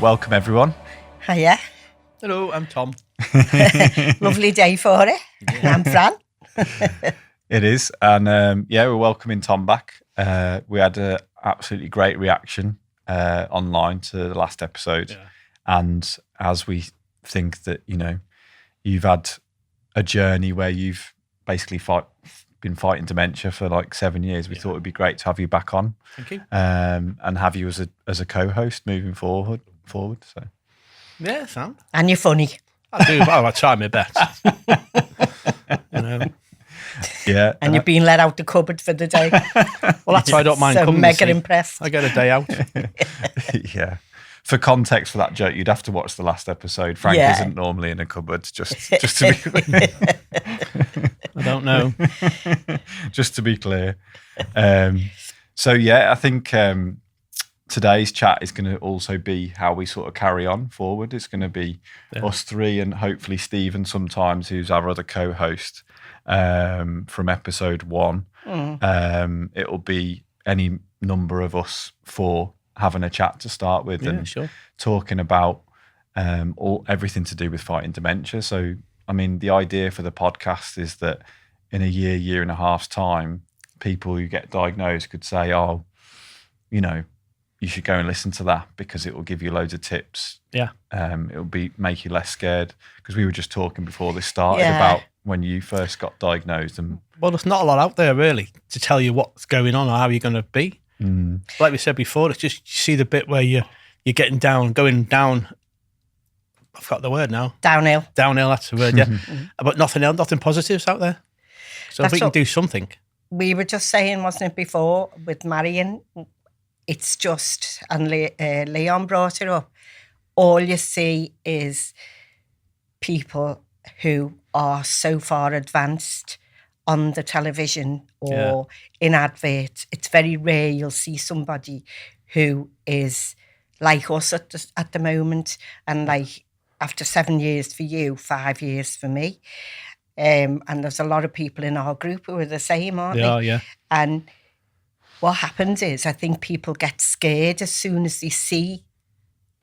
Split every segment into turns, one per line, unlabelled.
welcome everyone.
Hiya.
Hello, I'm Tom.
Lovely day for it. Yeah. I'm Fran.
It is. And we're welcoming Tom back. We had an absolutely great reaction online to the last episode. Yeah. And as we think that, you've had a journey where you've basically been fighting dementia for like 7 years, we thought it'd be great to have you back on.
Thank you.
And have you as a co-host moving forward. So
yeah, Sam.
And you're funny.
I do. Well, I try my best.
Yeah.
And you're being let out the cupboard for the day.
Well, that's why I don't mind
so
coming.
Mega impressed.
I get a day out.
Yeah. For context for that joke, you'd have to watch the last episode. Frank isn't normally in a cupboard, just to be clear.
I don't know.
Just to be clear. I think today's chat is going to also be how we sort of carry on forward. It's going to be us three and hopefully Stephen sometimes, who's our other co-host from episode 1. It'll be any number of us four having a chat to start with talking about everything to do with fighting dementia. So, I mean, the idea for the podcast is that in a year and a half's time, people who get diagnosed could say, you should go and listen to that because it will give you loads of tips.
Yeah.
It'll make you less scared. Because we were just talking before this started about when you first got diagnosed.
Well, there's not a lot out there really to tell you what's going on or how you're going to be. Like we said before, it's just you see the bit where you're going down. I forgot the word now.
Downhill,
that's the word, yeah. But nothing positives out there. So if we can do something.
We were just saying, wasn't it, before with Marion, it's just, and Leon brought it up, all you see is people who are so far advanced on the television or in adverts. It's very rare you'll see somebody who is like us at the moment, and like after 7 years for you, 5 years for me. And there's a lot of people in our group who are the same, aren't they?
Yeah.
And what happens is I think people get scared as soon as they see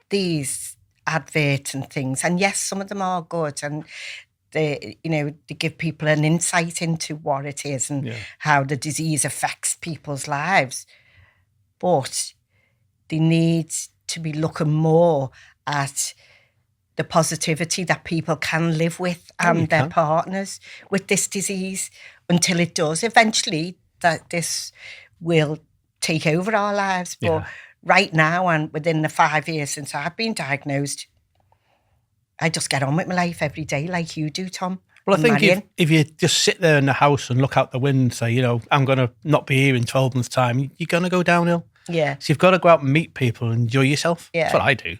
these adverts and things. And yes, some of them are good, and they give people an insight into what it is and how the disease affects people's lives. But they need to be looking more at the positivity that people can live with and their partners with this disease until it does. Eventually, that this will take over our lives. But right now, and within the 5 years since I've been diagnosed, I just get on with my life every day like you do, Tom.
Well, I think if you just sit there in the house and look out the window and say, I'm going to not be here in 12 months' time, you're going to go downhill.
Yeah.
So you've got to go out and meet people and enjoy yourself. Yeah. That's what I do.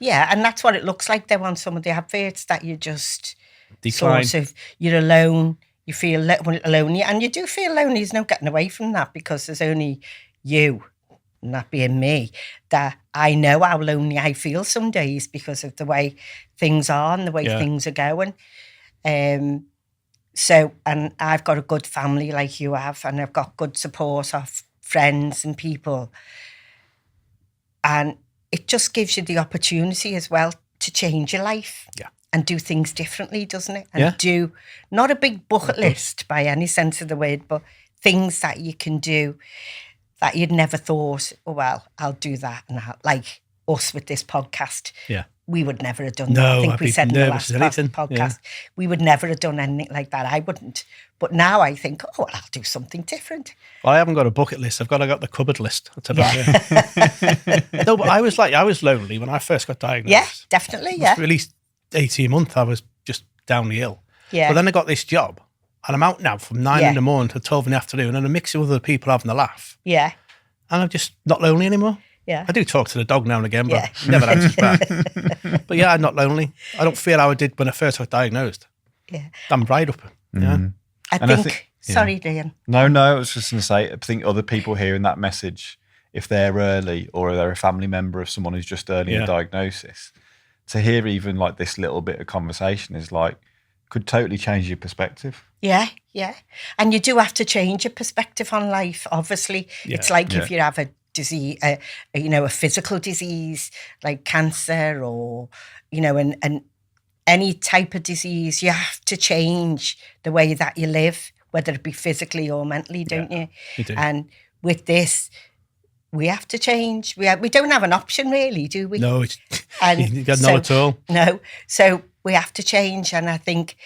Yeah, and that's what it looks like though on some of the adverts, that you just
decline.
Sort of, you're alone, you feel lonely, and you do feel lonely. There's no getting away from that because there's only you, and that being me, that I know how lonely I feel some days because of the way things are and the way things are going. So, and I've got a good family like you have, and I've got good support of friends and people. And it just gives you the opportunity as well to change your life and do things differently, doesn't it? And do, not a big bucket list by any sense of the word, but things that you can do that you'd never thought, I'll do that. And like us with this podcast. Yeah. We would never have done that. I think we said in the last podcast, we would never have done anything like that. I wouldn't. But now I think, I'll do something different.
Well, I haven't got a bucket list. I've got the cupboard list. That's about it. No, but I was lonely when I first got diagnosed.
Yeah, definitely, yeah.
For at least 18 months, I was just down the hill.
Yeah.
But then I got this job, and I'm out now from 9 in the morning to 12 in the afternoon, and I'm mixing with other people having a laugh.
Yeah.
And I'm just not lonely anymore.
Yeah.
I do talk to the dog now and again, but he never answers back. But I'm not lonely. I don't feel how I did when I first got diagnosed.
Yeah.
I'm right up. Yeah.
I think sorry, Liam.
No, I was just going to say, I think other people hearing that message, if they're early or they're a family member of someone who's just early in diagnosis, to hear even like this little bit of conversation is like, could totally change your perspective.
Yeah, yeah. And you do have to change your perspective on life, obviously. Yeah. It's like if you have a disease, a physical disease like cancer or, and any type of disease, you have to change the way that you live, whether it be physically or mentally, don't you?
You do.
And with this, we have to change. We don't have an option, really, do we?
No,
And
not at all.
No. So we have to change. And I think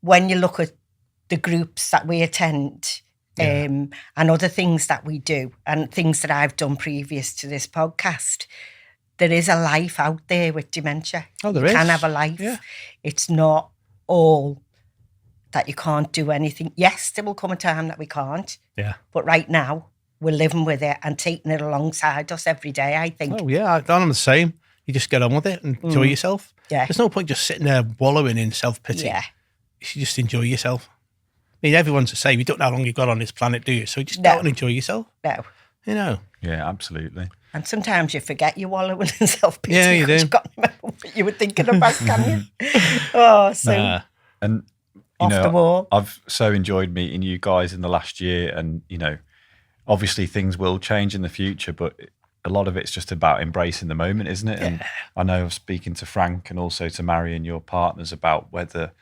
when you look at the groups that we attend and other things that we do and things that I've done previous to this podcast, there is a life out there with dementia.
Oh, there
is.
You
can have a life.
Yeah.
It's not all that you can't do anything. Yes, there will come a time that we can't.
Yeah.
But right now, we're living with it and taking it alongside us every day, I think.
Oh, yeah. I'm the same. You just get on with it and enjoy yourself.
Yeah.
There's no point just sitting there wallowing in self-pity.
Yeah.
You should just enjoy yourself. I mean, everyone's the same. You don't know how long you've got on this planet, do you? So just go and enjoy yourself.
No.
Yeah, absolutely.
And sometimes you forget you're wallowing in self-pity.
Yeah, you do.
You can't remember what you were thinking about, can you? Oh, so
And
off the wall.
I've so enjoyed meeting you guys in the last year, and obviously things will change in the future, but a lot of it's just about embracing the moment, isn't it? Yeah. And I know I'm speaking to Frank and also to Marion, your partners, about whether,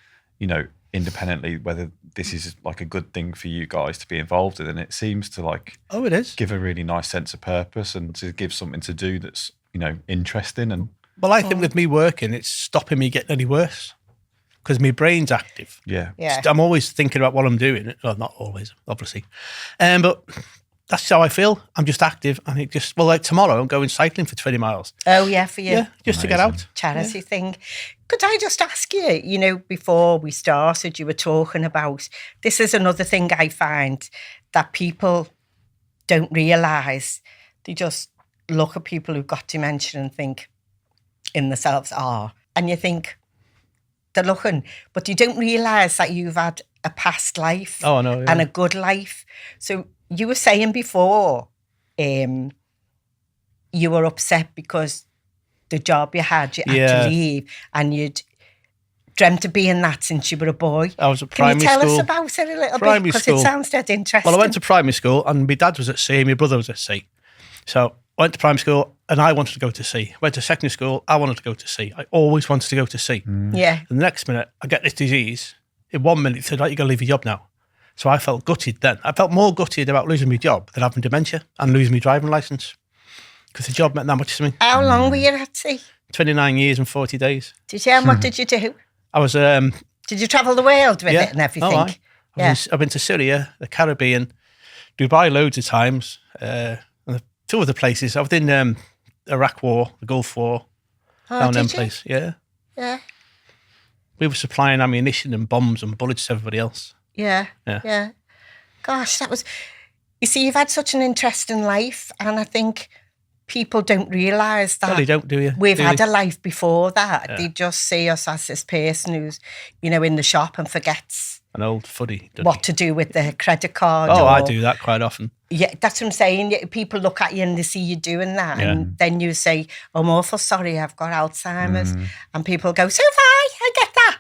independently, whether this is like a good thing for you guys to be involved in. And it seems to
it is,
give a really nice sense of purpose and to give something to do that's, interesting. And
well, I think with me working, it's stopping me getting any worse because my brain's active.
Yeah.
I'm always thinking about what I'm doing. Well, not always, obviously. But that's how I feel. I'm just active. And it just, like tomorrow, I'm going cycling for 20 miles.
Oh, yeah, for you.
Yeah, just to get out.
Charity thing. Could I just ask you, before we started, you were talking about, this is another thing I find that people don't realise. They just look at people who've got dementia and think in themselves, and you think they're looking, but you don't realise that you've had a past life and a good life. So you were saying before you were upset because the job you had to leave and you'd dreamt of being that since you were a boy.
I was at primary school.
Can you tell us about it a little bit? Because it sounds dead interesting.
Well, I went to primary school and my dad was at sea and my brother was at sea. So I went to primary school and I wanted to go to sea. Went to secondary school, I wanted to go to sea. I always wanted to go to sea.
Yeah.
And the next minute, I get this disease. In 1 minute, they said, right, you're going to leave your job now. So I felt gutted then. I felt more gutted about losing my job than having dementia and losing my driving licence because the job meant that much to me.
How long were you at sea?
29 years and 40 days.
Did you? And what did you do?
I was...
did you travel the world with it and everything?
Oh, I've been to Syria, the Caribbean, Dubai loads of times. And two other places. I was in Iraq War, the Gulf War, down them place. Yeah.
Yeah.
We were supplying ammunition and bombs and bullets to everybody else.
Yeah. Gosh, that was... You see, you've had such an interesting life, and I think people don't realise that.
Well, they don't, do you?
We've had a life before that. Yeah. They just see us as this person who's, in the shop and forgets...
An old fuddy.
What to do with the credit card.
Oh, I do that quite often.
Yeah, that's what I'm saying. People look at you and they see you doing that. Yeah. And then you say, I'm awful sorry, I've got Alzheimer's. And people go, so have I get that.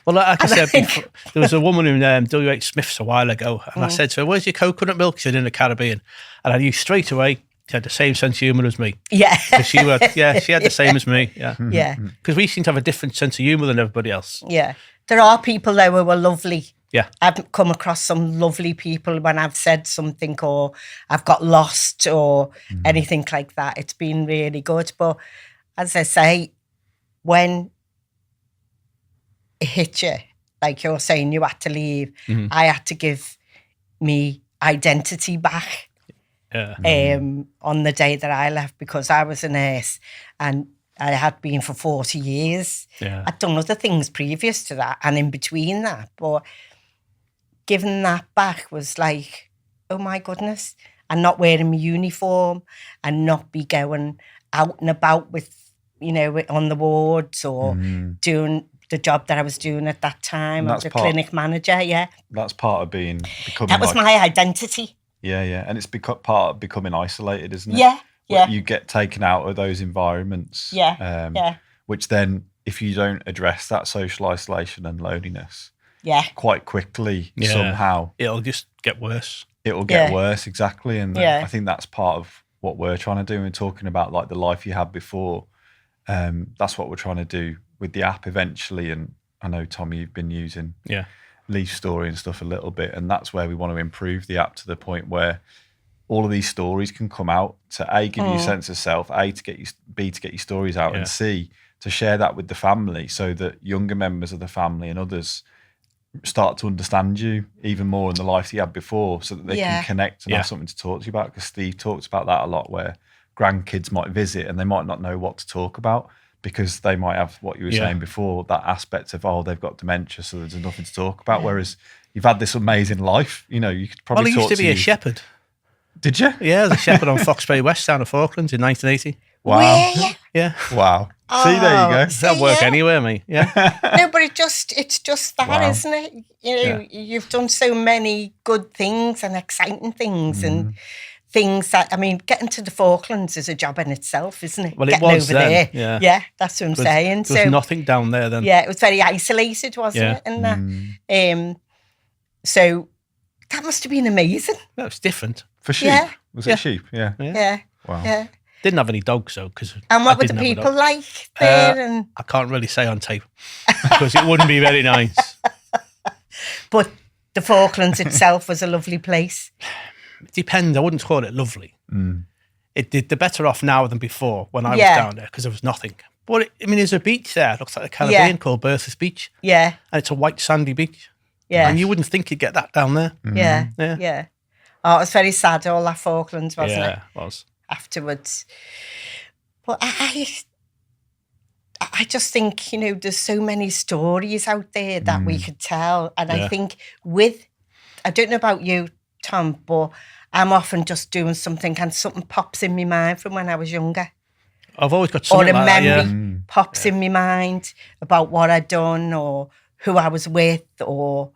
Well, like I said before, there was a woman in W.H. Smith's a while ago, and I said to her, where's your coconut milk? She said, in the Caribbean. And I knew straight away she had the same sense of humour as me.
Yeah.
She had the same as me. Yeah.
Yeah.
Because we seem to have a different sense of humour than everybody else.
Yeah. There are people, though, who are lovely.
Yeah.
I've come across some lovely people when I've said something or I've got lost or anything like that. It's been really good. But as I say, when it hit you, like you're saying, you had to leave, I had to give me identity back on the day that I left because I was a nurse and I had been for 40 years.
Yeah.
I'd done other things previous to that and in between that, but giving that back was like, oh my goodness, and not wearing my uniform and not be going out and about with, on the wards or doing the job that I was doing at that time. I was a clinic manager,
That's part of becoming...
That was my identity.
Yeah, and it's part of becoming isolated, isn't it?
Yeah.
You get taken out of those environments. Which then, if you don't address that social isolation and loneliness, quite quickly somehow
it'll just get worse.
it'll get worse. Exactly. And
Yeah.
I think that's part of what we're trying to do. We're talking about like the life you had before. That's what we're trying to do with the app eventually. And I know, Tom, you've been using Leaf Story and stuff a little bit. And that's where we want to improve the app to the point where all of these stories can come out to A, give you a sense of self, A, to get you, B, to get your stories out, and C, to share that with the family so that younger members of the family and others start to understand you even more in the life you had before, so that they can connect and have something to talk to you about. Because Steve talks about that a lot, where grandkids might visit and they might not know what to talk about because they might have what you were saying before, that aspect of, they've got dementia, so there's nothing to talk about. Whereas you've had this amazing life, you could probably talk to
I used to be a shepherd.
Did you?
Yeah, I was a shepherd on Foxbury West down of Falklands in 1980.
Wow.
Yeah.
Wow. See, there you go.
That'll work anywhere, mate. Yeah.
No, but it's just that, isn't it? You've done so many good things and exciting things and things that, getting to the Falklands is a job in itself, isn't it?
Well, it
getting
was
over
then.
there. Yeah, that's what I'm saying.
There was nothing down there then.
Yeah, it was very isolated, wasn't it? And that. So that must have been amazing.
That was different.
For sheep?
Yeah.
Was it sheep? Yeah.
Yeah.
Wow.
Yeah.
Didn't have any dogs though,
and what were the people like there? And
I can't really say on tape because it wouldn't be very nice.
But the Falklands itself was a lovely place.
It depends. I wouldn't call it lovely. They're better off now than before when I was down there because there was nothing. But there's a beach there. It looks like the Caribbean called Bertha's Beach.
Yeah.
And it's a white sandy beach.
Yeah.
And you wouldn't think you'd get that down there.
Yeah. Oh, it was very sad, all that Falklands, wasn't it?
Yeah, it was.
Afterwards. But I just think, there's so many stories out there that we could tell. And I think I don't know about you, Tom, but I'm often just doing something and something pops in my mind from when I was younger.
I've always got something
like that,
Or a
memory pops in my mind about what I'd done or who I was with or,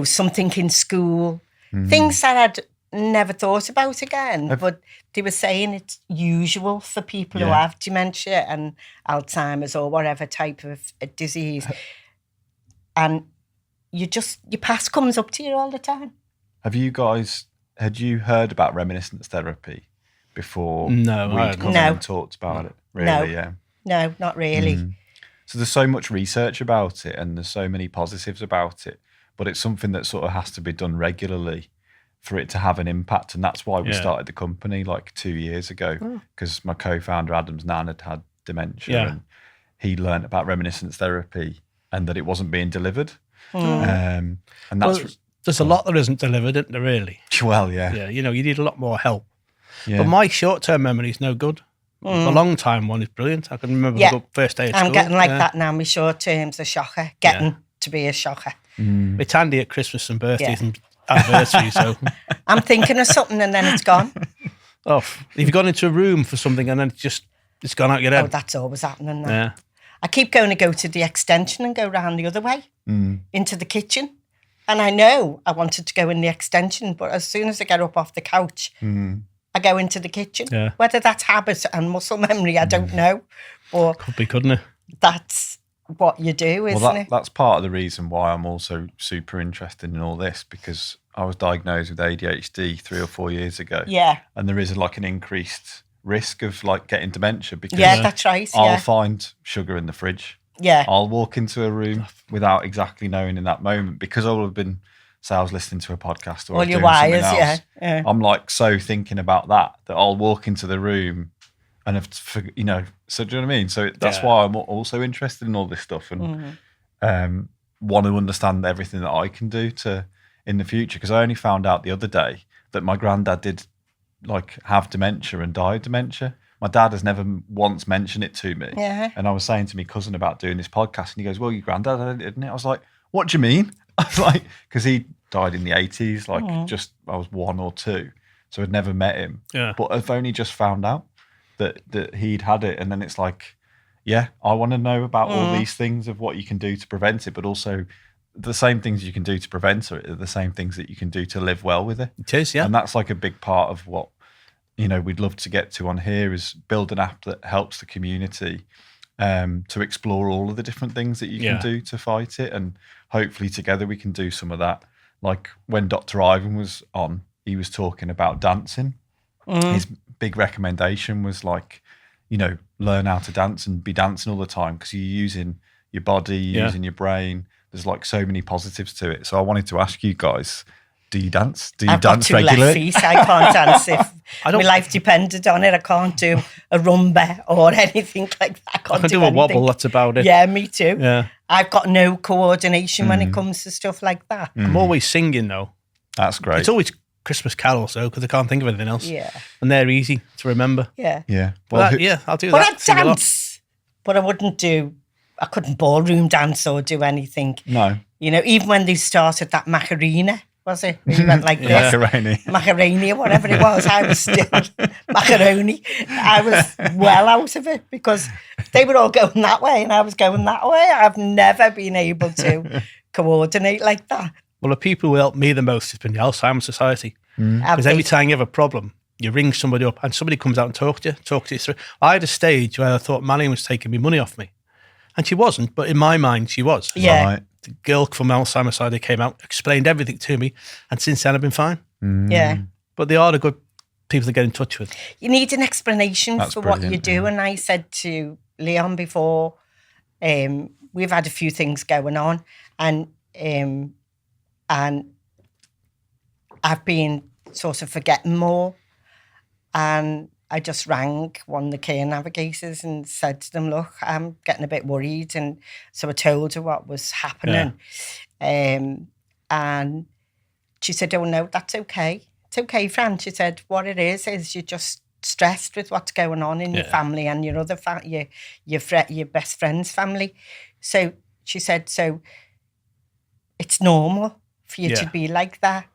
something in school. Things that I'd never thought about again. But they were saying it's usual for people who have dementia and Alzheimer's or whatever type of disease. And your past comes up to you all the time.
Had you heard about reminiscence therapy before?
No,
we'd come and talked about it? Really,
No, not really.
So there's so much research about it and there's so many positives about it, but it's something that sort of has to be done regularly for it to have an impact. And that's why we started the company like 2 years ago, because my co-founder Adam's nan had dementia and he learned about reminiscence therapy and that it wasn't being delivered. And that's...
there's a lot that isn't delivered, isn't there, really?
Well, yeah.
Yeah, you need a lot more help.
Yeah.
But my short-term memory is no good. The long-time one is brilliant. I can remember the first day at school.
I'm getting like that now. My short term's a shocker. Getting to be a shocker.
It's handy at Christmas and birthdays and anniversaries. So
I'm thinking of something and then it's gone.
Oh, if you've gone into a room for something and then it's gone out your head.
Oh, that's always happening now.
Yeah.
I keep going to go to the extension and go round the other way into the kitchen. And I know I wanted to go in the extension, but as soon as I get up off the couch, I go into the kitchen.
Yeah.
Whether that's habit and muscle memory, I don't know. But
could be, couldn't it?
That's what you do, isn't it?
That's part of the reason why I'm also super interested in all this, because I was diagnosed with ADHD 3 or 4 years ago.
Yeah.
And there is like an increased risk of like getting dementia because
that's right.
I'll find sugar in the fridge.
Yeah.
I'll walk into a room without exactly knowing in that moment, because I will have been, say I was listening to a podcast or
all your
doing
wires,
something else.
Yeah.
I'm like so thinking about that I'll walk into the room and have to, so do you know what I mean? So that's why I'm also interested in all this stuff and want to understand everything that I can do in the future. Because I only found out the other day that my granddad did like have dementia and die of dementia. My dad has never once mentioned it to me.
Yeah.
And I was saying to my cousin about doing this podcast and he goes, well, your granddad had it, didn't it? I was like, what do you mean? I was like, because he died in the 80s, like I was 1 or 2. So I'd never met him. Yeah. But I've only just found out that he'd had it. And then it's like, I want to know about all these things of what you can do to prevent it, but also the same things you can do to prevent it are the same things that you can do to live well with it.
It is, yeah.
And that's like a big part of what, we'd love to get to on here is build an app that helps the community to explore all of the different things that you can do to fight it. And hopefully together we can do some of that. Like when Dr. Ivan was on, he was talking about dancing. His big recommendation was like, learn how to dance and be dancing all the time because you're using your body, using your brain. There's like so many positives to it. So I wanted to ask you guys, do you dance? Do you
I've
dance
got two
regularly?
left feet. I can't dance if my life depended on it. I can't do a rumba or anything like that.
I can do a wobble, that's about it.
Yeah, me too.
Yeah.
I've got no coordination when it comes to stuff like that.
I'm always singing though.
That's great.
It's always Christmas carols though, because I can't think of anything else.
Yeah.
And they're easy to remember.
Yeah.
Yeah.
Well,
Well,
I'll do
But
that.
I'd
sing a lot.
dance, but I couldn't ballroom dance or do anything.
no.
Even when they started that Macarena, was it? When you went like this.
Macaroni.
Macaroni or whatever it was, I was still macaroni. I was well out of it because they were all going that way and I was going that way. I've never been able to coordinate like that.
Well, the people who helped me the most has been the Alzheimer Society. Because every time you have a problem, you ring somebody up and somebody comes out and talks to you through. I had a stage where I thought Marion was taking me money off me. And she wasn't, but in my mind, she was.
Yeah.
Right.
The girl from Alzheimer Society came out, explained everything to me, and since then I've been fine.
Yeah.
But they are the good people to get in touch with.
You need an explanation
That's
for what you
brilliant,
do.
yeah.
And I said to Leon before, we've had a few things going on and I've been sort of forgetting more. And I just rang one of the care navigators and said to them, look, I'm getting a bit worried. And so I told her what was happening. And she said, oh, no, that's okay. It's okay, Fran. She said, what it is you're just stressed with what's going on in your family and your other your best friend's family. So she said, so it's normal for you to be like that.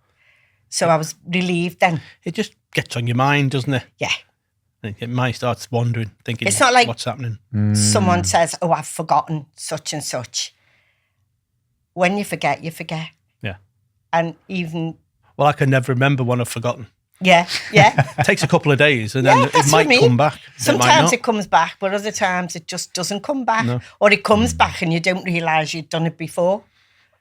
So I was relieved then.
It just gets on your mind, doesn't it?
Yeah.
Your mind starts wandering, thinking,
It's not like
what's happening?
Someone says, oh, I've forgotten such and such. When you forget, you forget.
Yeah.
And even...
Well, I can never remember one I've forgotten.
Yeah.
It takes a couple of days and then it might come back.
Sometimes it comes back, but other times it just doesn't come back.
No.
Or it comes back and you don't realise you'd done it before.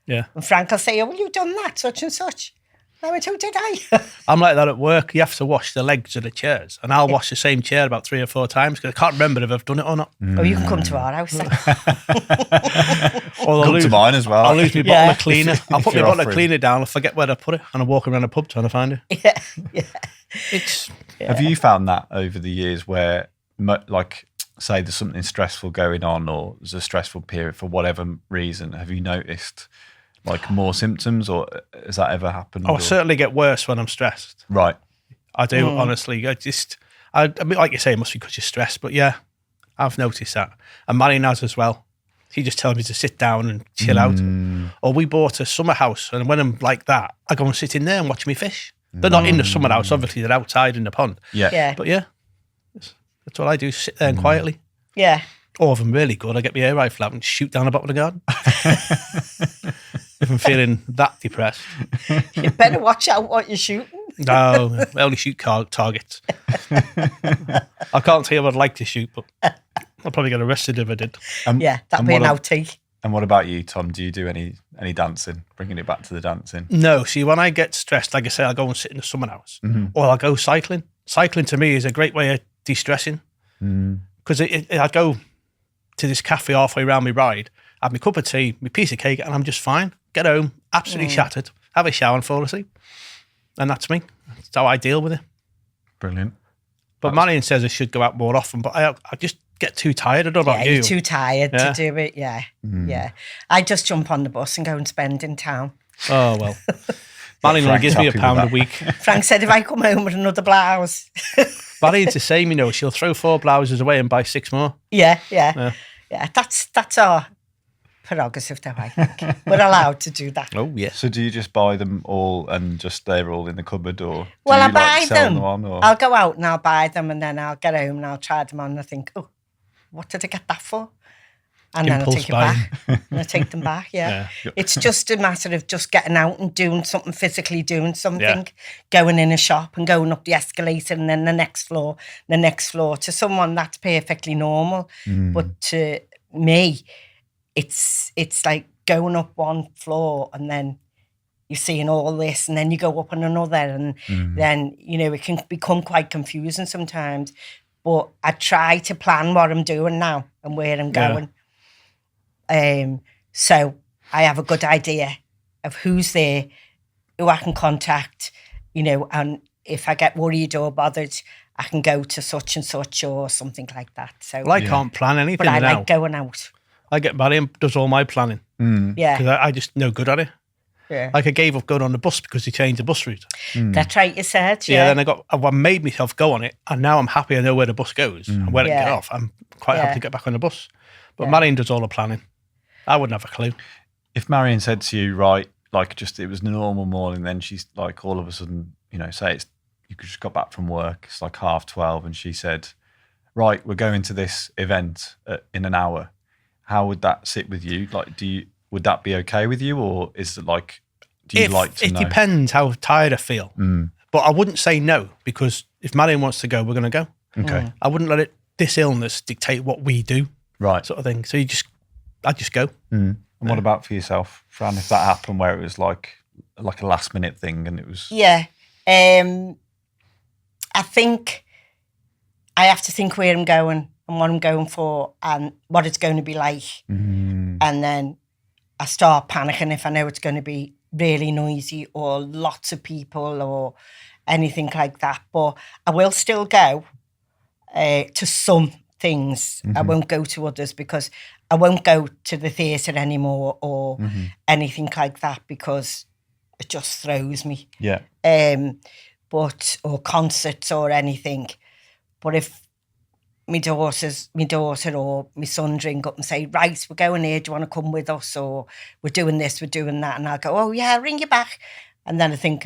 Yeah.
And Frank will say, oh, well, you've done that, such and such. I went, oh, did I?
I'm like that at work. You have to wash the legs of the chairs, and I'll wash the same chair about 3 or 4 times because I can't remember if I've done it or not.
Oh, you can come to our house then.
Or
Come to mine as well.
I'll lose my bottle of cleaner. I'll put my
you're
bottle of
offering.
cleaner down, I'll forget where I put it, and I walk around a pub trying to find it.
Yeah.
It's
Have you found that over the years where, like, say there's something stressful going on or there's a stressful period for whatever reason, have you noticed like more symptoms or has that ever happened?
I certainly get worse when I'm stressed.
Right.
I do, honestly. I mean, like you say, it must be because you're stressed, but yeah, I've noticed that. And Marion has as well. He just tells me to sit down and chill out. Or we bought a summer house, and when I'm like that, I go and sit in there and watch me fish. They're not in the summer house, obviously, they're outside in the pond.
Yeah.
Yeah.
But yeah, that's what I do, sit there and quietly.
Yeah.
Or if I'm really good, I get my air rifle out and shoot down the bottom of the garden. If I'm feeling that depressed.
You better watch out what you're shooting.
No, I only shoot targets. I can't tell you what I'd like to shoot, but I'll probably get arrested if I did.
Yeah, that'd
and
be an
what
outtake.
And what about you, Tom? Do you do any dancing? Bringing it back to the dancing.
No, see, when I get stressed, like I say, I'll go and sit in the summer house. Or I'll go cycling. Cycling to me is a great way of de-stressing. Because I'd go to this cafe halfway around my ride, have my cup of tea, my piece of cake, and I'm just fine. Get home, absolutely shattered, have a shower and fall asleep. And that's me. That's how I deal with it.
Brilliant.
But Marion says I should go out more often, but I just get too tired. I don't know about you.
You're too tired to do it. Yeah. Yeah. I just jump on the bus and go and spend in town.
Oh, well. Marion only gives me
happy with
£1 a
that.
week.
Frank said if I come home with another blouse.
Marion's the same, she'll throw 4 blouses away and buy 6 more.
Yeah. That's our prerogative, though, I think. We're allowed to do that.
Oh, yes.
So do you just buy them all and just they're all in the cupboard, or do
Well,
you
I buy
sell
them.
on, or?
I'll go out and I'll buy them, and then I'll get home and I'll try them on and I think, oh, what did I get that for? And then I'll
Impulse
take it back. And I take them back, yeah. It's just a matter of just getting out and doing something, physically doing something, going in a shop and going up the escalator and then the next floor. To someone, that's perfectly normal. But to me, it's like going up one floor and then you're seeing all this, and then you go up on another, and then, it can become quite confusing sometimes. But I try to plan what I'm doing now and where I'm going. So I have a good idea of who's there, who I can contact, and if I get worried or bothered, I can go to such and such or something like that. So,
well, I can't plan anything
but I
now.
like going out.
I get Barry and does all my planning.
Yeah.
Because I just no good at it.
Yeah.
Like I gave up going on the bus because he changed the bus route.
That's right, you said.
Yeah, then I made myself go on it, and now I'm happy I know where the bus goes and where to get off. I'm quite happy to get back on the bus. But Marion does all the planning. I wouldn't have a clue.
If Marion said to you, right, like just it was a normal morning, then she's like all of a sudden, say you just got back from work, it's like 12:30, and she said, right, we're going to this event in an hour. How would that sit with you? Like, would that be okay with you, or is it like, do you like to know?
It depends how tired I feel. But I wouldn't say no, because if Marion wants to go, we're going to go.
Okay.
I wouldn't let this illness dictate what we do,
right?
Sort of thing. So I just go.
And what about for yourself, Fran? If that happened where it was like a last minute thing, and it was
I think I have to think where I'm going and what I'm going for and what it's going to be like, and then I start panicking if I know it's going to be really noisy or lots of people or anything like that. But I will still go to some things. I won't go to others, because I won't go to the theatre anymore or anything like that, because it just throws me.
Yeah.
Or concerts or anything. But if my daughter or my son ring up and say, right, we're going here, do you want to come with us? Or we're doing this, we're doing that. And I'll go, oh yeah, I'll ring you back. And then I think,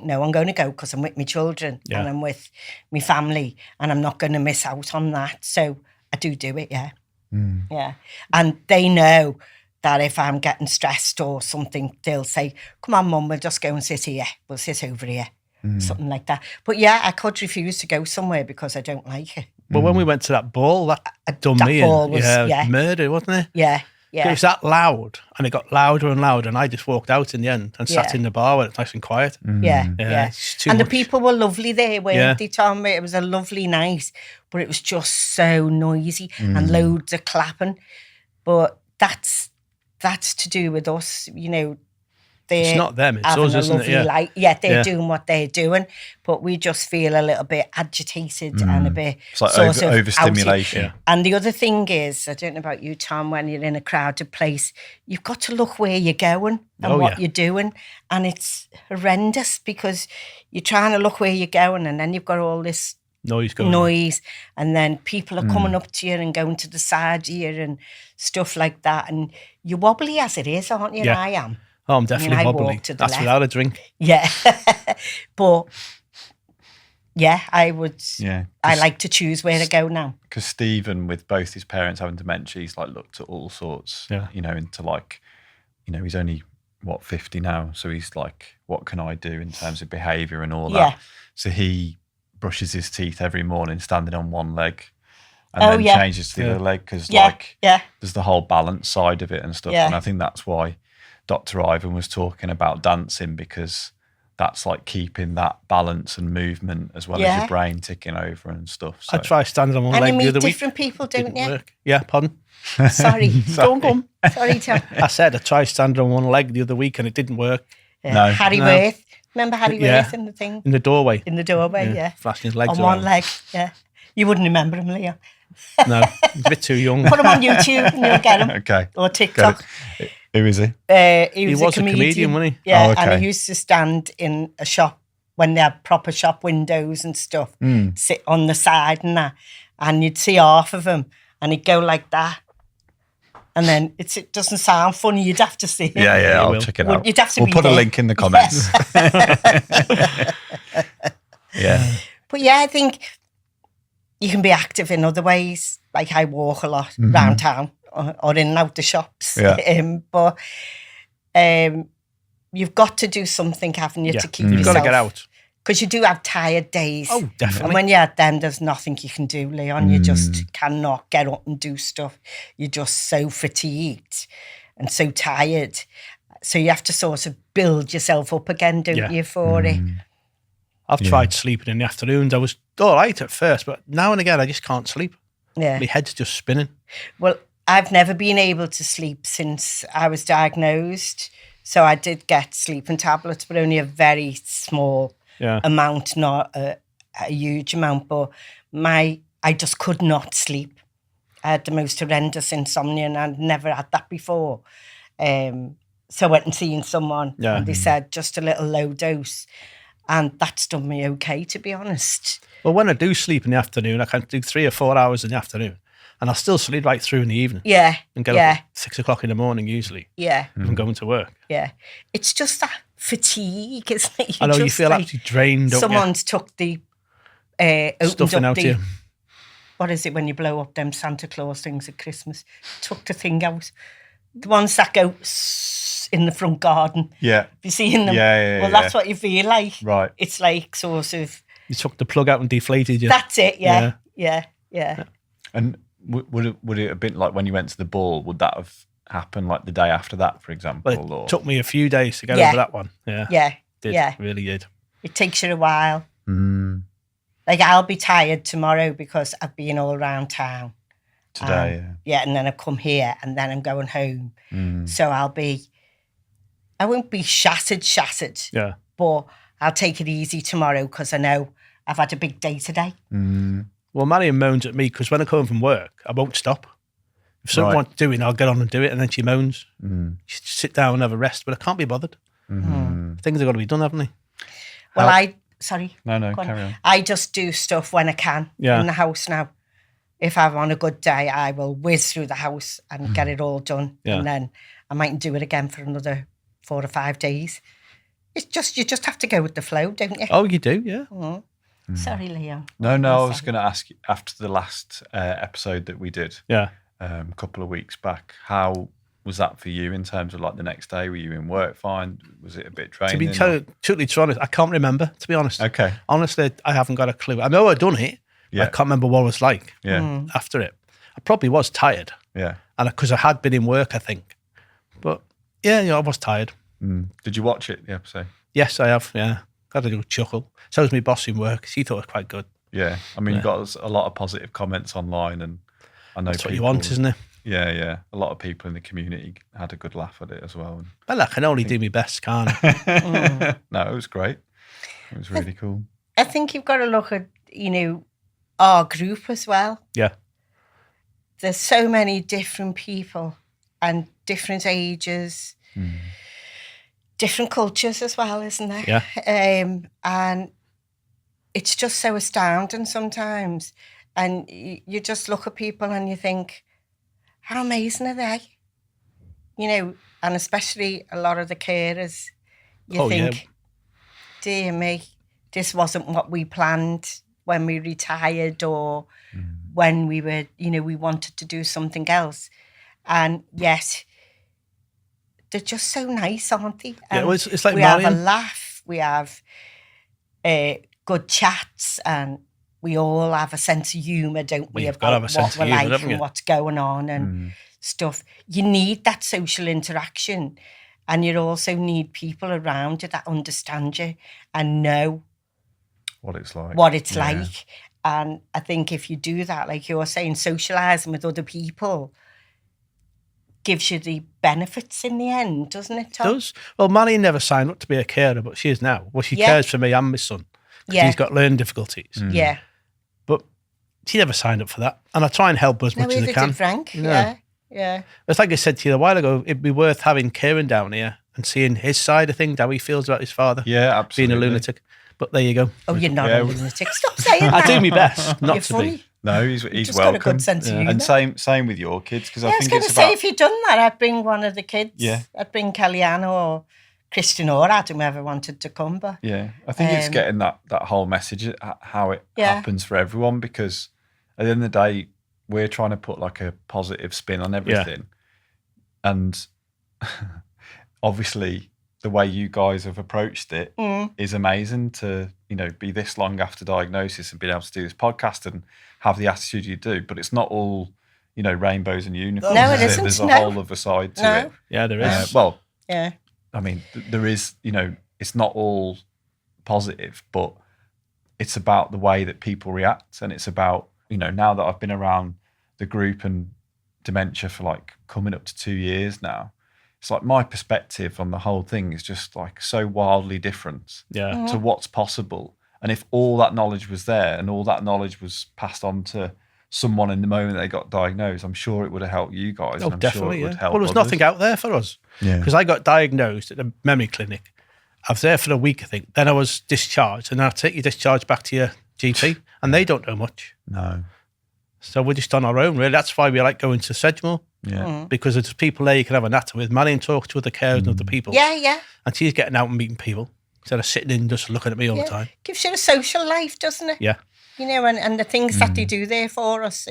no, I'm going to go because I'm with my children and I'm with my family and I'm not going to miss out on that. So I do it, yeah. Yeah. And they know that if I'm getting stressed or something, they'll say, come on, Mum, we'll just go and sit here. We'll sit over here. Something like that. But yeah, I could refuse to go somewhere because I don't like it.
Well, when we went to that ball, that done
that
me
ball
in.
was
Murder, wasn't it?
Yeah.
It was that loud, and it got louder and louder, and I just walked out in the end and sat in the bar where it's nice and quiet.
Yeah.
It's too
and
much.
the people were lovely there, weren't they, Tom? It was a lovely night, but it was just so noisy and loads of clapping. But that's to do with us,
It's not them, it's us, isn't it?
Yeah, they're doing what they're doing, but we just feel a little bit agitated and a bit
it's like overstimulation.
Yeah. And the other thing is, I don't know about you, Tom, when you're in a crowded place, you've got to look where you're going and what you're doing, and it's horrendous because you're trying to look where you're going, and then you've got all this
noise going on.
And then people are coming up to you and going to the side here and stuff like that, and you're wobbly as it is, aren't you?
Yeah.
I am.
Oh, I'm definitely wobbly. That's without a drink.
Yeah. But, yeah, I would.
Yeah.
I like to choose where to go now.
Because Stephen, with both his parents having dementia, he's looked at all sorts, into he's only, 50 now. So he's like, what can I do in terms of behaviour and all that? So he brushes his teeth every morning standing on one leg and then changes to the other leg because there's the whole balance side of it and stuff. And I think that's why Dr. Ivan was talking about dancing, because that's like keeping that balance and movement as well as your brain ticking over and stuff. So.
I tried standing on one leg the other week.
And you meet different people, don't you?
Work. Yeah, pardon?
Sorry. Go on. Sorry, Tom.
I said I tried standing on one leg the other week and it didn't work.
Yeah. No. Harry Worth. Remember Harry Worth in the thing?
In the doorway.
In the doorway, yeah.
Flashing his legs
on one leg, yeah. You wouldn't remember him, Leo.
No, he's a bit too young.
Put him on YouTube and you'll get him.
Okay.
Or TikTok.
Who is he?
He was a comedian, wasn't he?
Yeah, and he used to stand in a shop when they had proper shop windows and stuff, sit on the side and that, and you'd see half of him, and he'd go like that. And then it doesn't sound funny. You'd have to see it.
Yeah, I'll check it out.
You'd have to
we'll put a link in the comments. Yeah.
But yeah, I think you can be active in other ways. Like I walk a lot around town or in and out the shops.
Yeah.
But you've got to do something, haven't you, to keep yourself.
You've got to get out.
Because you do have tired days.
Oh, definitely.
And when you're at them, there's nothing you can do, Leon. You just cannot get up and do stuff. You're just so fatigued and so tired. So you have to sort of build yourself up again, don't you, for it?
I've tried sleeping in the afternoons. I was all right at first, but now and again I just can't sleep.
Yeah.
My head's just spinning.
Well, I've never been able to sleep since I was diagnosed. So I did get sleeping tablets, but only a very small amount, not a huge amount. But I just could not sleep. I had the most horrendous insomnia, and I'd never had that before. So I went and seen someone, and they said just a little low dose, and that's done me okay, to be honest.
Well, when I do sleep in the afternoon, I can do 3 or 4 hours in the afternoon, and I'll still sleep right through in the evening.
Yeah,
and get up at 6 o'clock in the morning usually.
Yeah,
from going to work.
Yeah, it's just that fatigue, isn't it?
I know, you feel absolutely drained.
Someone's took the
stuffing out here.
What is it when you blow up them Santa Claus things at Christmas? Took the thing out. The ones that go in the front garden.
Yeah.
Have you seen them?
Yeah.
Well, that's what you feel like.
Right.
It's like sort of...
You took the plug out and deflated you.
That's it, yeah.
And would it have been like when you went to the ball, would that have happened like the day after that, for example?
Well, it took me a few days to get over that one. Yeah. Really did.
It takes you a while.
Mm.
Like, I'll be tired tomorrow because I've been all around town.
Today,
and then I come here and then I'm going home. So I won't be shattered.
Yeah.
But I'll take it easy tomorrow because I know I've had a big day today.
Well, Marion moans at me because when I come home from work, I won't stop. If something wants doing, I'll get on and do it, and then she moans. She sit down and have a rest, but I can't be bothered. Things have got to be done, haven't they?
Well, sorry.
No, carry on.
I just do stuff when I can in the house now. If I'm on a good day, I will whiz through the house and get it all done.
Yeah.
And then I mightn't do it again for another 4 or 5 days. It's just, you just have to go with the flow, don't you?
Oh, you do, yeah.
Sorry, Leon.
No, I was going to ask you, after the last episode that we did a couple of weeks back, how was that for you in terms of like the next day? Were you in work fine? Was it a bit draining?
To be totally honest, I can't remember, to be honest.
Okay.
Honestly, I haven't got a clue. I know I'd done it. I can't remember what it was like after it. I probably was tired.
Yeah.
And because I had been in work, I think. But I was tired.
Did you watch it, the episode?
Yes, I have, yeah. Got a little chuckle. So was my boss in work. She thought it was quite good.
Yeah. I mean, you got a lot of positive comments online, and I know
that's what you want, isn't it?
Yeah. A lot of people in the community had a good laugh at it as well.
Well, I can only do my best, can't I?
No, it was great. It was really cool.
I think you've got to look at, our group as well.
Yeah.
There's so many different people and different ages, different cultures as well, isn't there?
Yeah.
And it's just so astounding sometimes. And you just look at people and you think, how amazing are they? And especially a lot of the carers, you think, dear me, this wasn't what we planned when we retired or when we were, we wanted to do something else. And yet, they're just so nice, aren't they?
Yeah, it's like
we
Marion.
have a laugh, we have good chats, and we all have a sense of humour, don't we? About what we're like and what's going on and stuff. You need that social interaction, and you also need people around you that understand you and know
what it's like.
And I think if you do that, like you're saying, socialising with other people gives you the benefits in the end, doesn't it, Tom?
It does. Well, Marion never signed up to be a carer, but she is now. Well, she cares for me and my son because he's got learning difficulties.
Yeah.
But she never signed up for that. And I try and help her as much as I can.
Did Frank. Yeah.
It's like I said to you a while ago, it'd be worth having Kieran down here and seeing his side of things, how he feels about his father.
Yeah, absolutely.
Being a lunatic. But there you go.
Oh, you're not a lunatic. Stop saying that.
I do my best not to be.
No, he's
just
welcome.
Got a good sense of humour.
And same with your kids, because I think
was
it's
going to
about...
say, if you'd done that, I'd bring one of the kids.
Yeah.
I'd bring Kellyanne or Christian or Adam, whoever wanted to come. But
yeah, I think it's getting that whole message, how it happens for everyone, because at the end of the day, we're trying to put like a positive spin on everything. Yeah. And obviously, the way you guys have approached it is amazing to, be this long after diagnosis and being able to do this podcast and have the attitude you do. But it's not all, rainbows and unicorns.
No, it isn't.
There's a whole other side to it.
Yeah, there is.
Well,
yeah.
I mean, there is, it's not all positive, but it's about the way that people react. And it's about, now that I've been around the group and dementia for like coming up to 2 years now, it's like my perspective on the whole thing is just like so wildly different to what's possible. And if all that knowledge was there and all that knowledge was passed on to someone in the moment they got diagnosed, I'm sure it would have helped you guys.
Oh,
and I'm
definitely,
sure it would help
Well, there was
others.
nothing out there for us.
Yeah.
Because I got diagnosed at the memory clinic. I was there for a week, I think. Then I was discharged, and then I take your discharge back to your GP, and they don't know much.
No.
So we're just on our own, really. That's why we like going to Sedgemoor.
Yeah.
Because there's people there you can have a natter with. Marion talks to other carers and other people.
Yeah.
And she's getting out and meeting people instead of sitting in just looking at me all the time.
Gives you a social life, doesn't it?
Yeah.
And the things that they do there for us,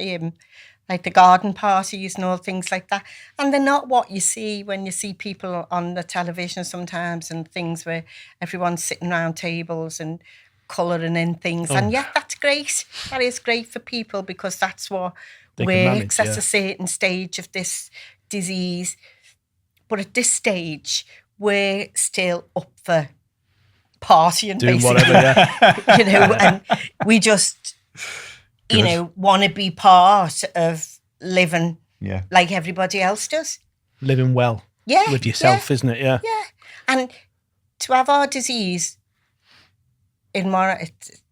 like the garden parties and all things like that. And they're not what you see when you see people on the television sometimes and things where everyone's sitting around tables and colouring in things. And that's great. That is great for people because that's what works at a certain stage of this disease. But at this stage, we're still up for partying,
doing
basically.
Whatever,
and we just, want to be part of living like everybody else does.
Living well with yourself, isn't it? Yeah.
Yeah. And to have our disease, it's a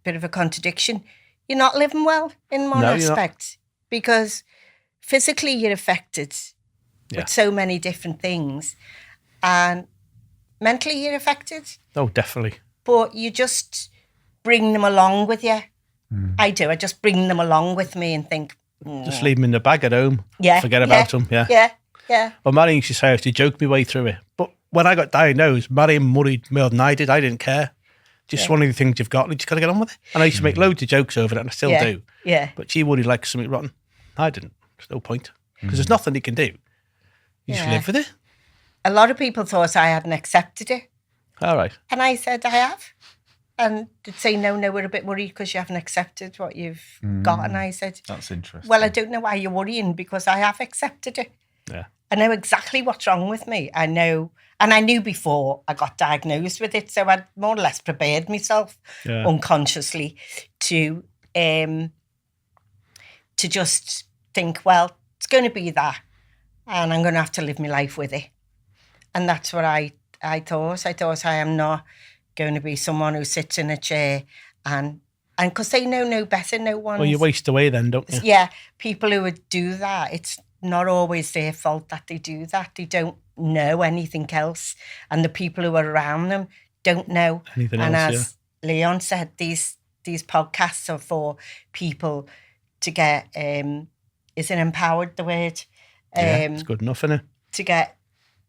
bit of a contradiction. You're not living well in one aspect because physically you're affected with so many different things and mentally you're affected.
Oh, definitely.
But you just bring them along with you. I do. I just bring them along with me and think...
Just leave them in the bag at home.
Yeah.
Forget about them. Yeah. Well, Marion used to say I used to joke my way through it. But when I got diagnosed, Marion worried more than I did. I didn't care. Just one of the things you've got, you just got to get on with it. And I used to make loads of jokes over it, and I still do.
Yeah.
But she worried like something rotten. I didn't. There's no point. Because there's nothing you can do. You just live with it.
A lot of people thought I hadn't accepted it.
All right.
And I said, I have. And they'd say, no, we're a bit worried because you haven't accepted what you've got. And I said,
that's interesting.
Well, I don't know why you're worrying because I have accepted it.
Yeah.
I know exactly what's wrong with me. I know. And I knew before I got diagnosed with it. So I'd more or less prepared myself unconsciously to just think, well, it's going to be that. And I'm going to have to live my life with it. And that's what I thought. I thought I am not going to be someone who sits in a chair and because they know no better, no one.
Well, you waste away then, don't you?
Yeah, people who would do that, it's not always their fault that they do that. They don't know anything else. And the people who are around them don't know
anything
and
else,
as Leon said, these podcasts are for people to get, is it empowered, the word?
It's good enough, isn't it?
To get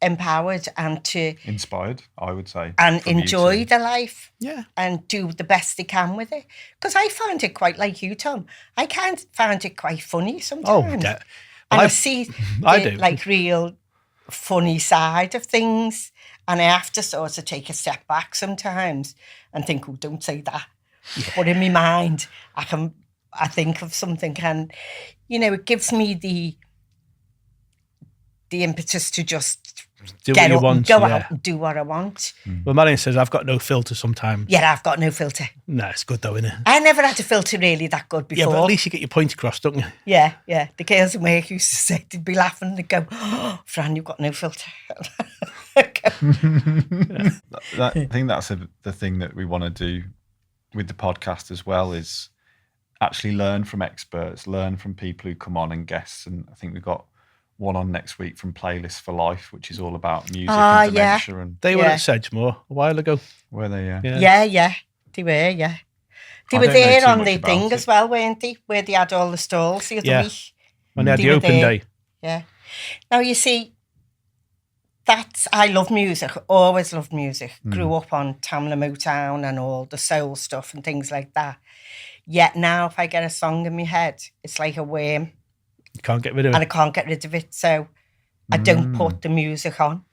empowered and to
inspired, I would say,
and enjoy their life, and do the best they can with it. Because I found it quite like you, Tom. I found it quite funny sometimes.
And
I see the like real funny side of things, and I have to sort of take a step back sometimes and think, "Oh, don't say that." But in my mind, I think of something, and it gives me the impetus to just
do what you want,
go out and do what I want.
Well, Marion says, I've got no filter sometimes.
Yeah, I've got no filter.
No, it's good though, isn't it?
I never had a filter really that good before.
Yeah, but at least you get your point across, don't you?
Yeah. The girls in work used to say, they'd be laughing and they'd go, "Oh, Fran, you've got no filter."
I think that's the thing that we want to do with the podcast as well, is actually learn from experts, learn from people who come on and guests. And I think we've got one on next week from Playlist for Life, which is all about music and dementia. And
they were at Sedgemoor a while ago.
Were they?
Yeah. They were, yeah. They were there on the thing as well, weren't they? Where they had all the stalls the other week.
When they had the open day.
Yeah. Now, you see, I love music, always loved music. Grew up on Tamla Motown and all the soul stuff and things like that. Yet now, if I get a song in my head, it's like a worm.
You can't get rid of it.
And I can't get rid of it, so I don't put the music on.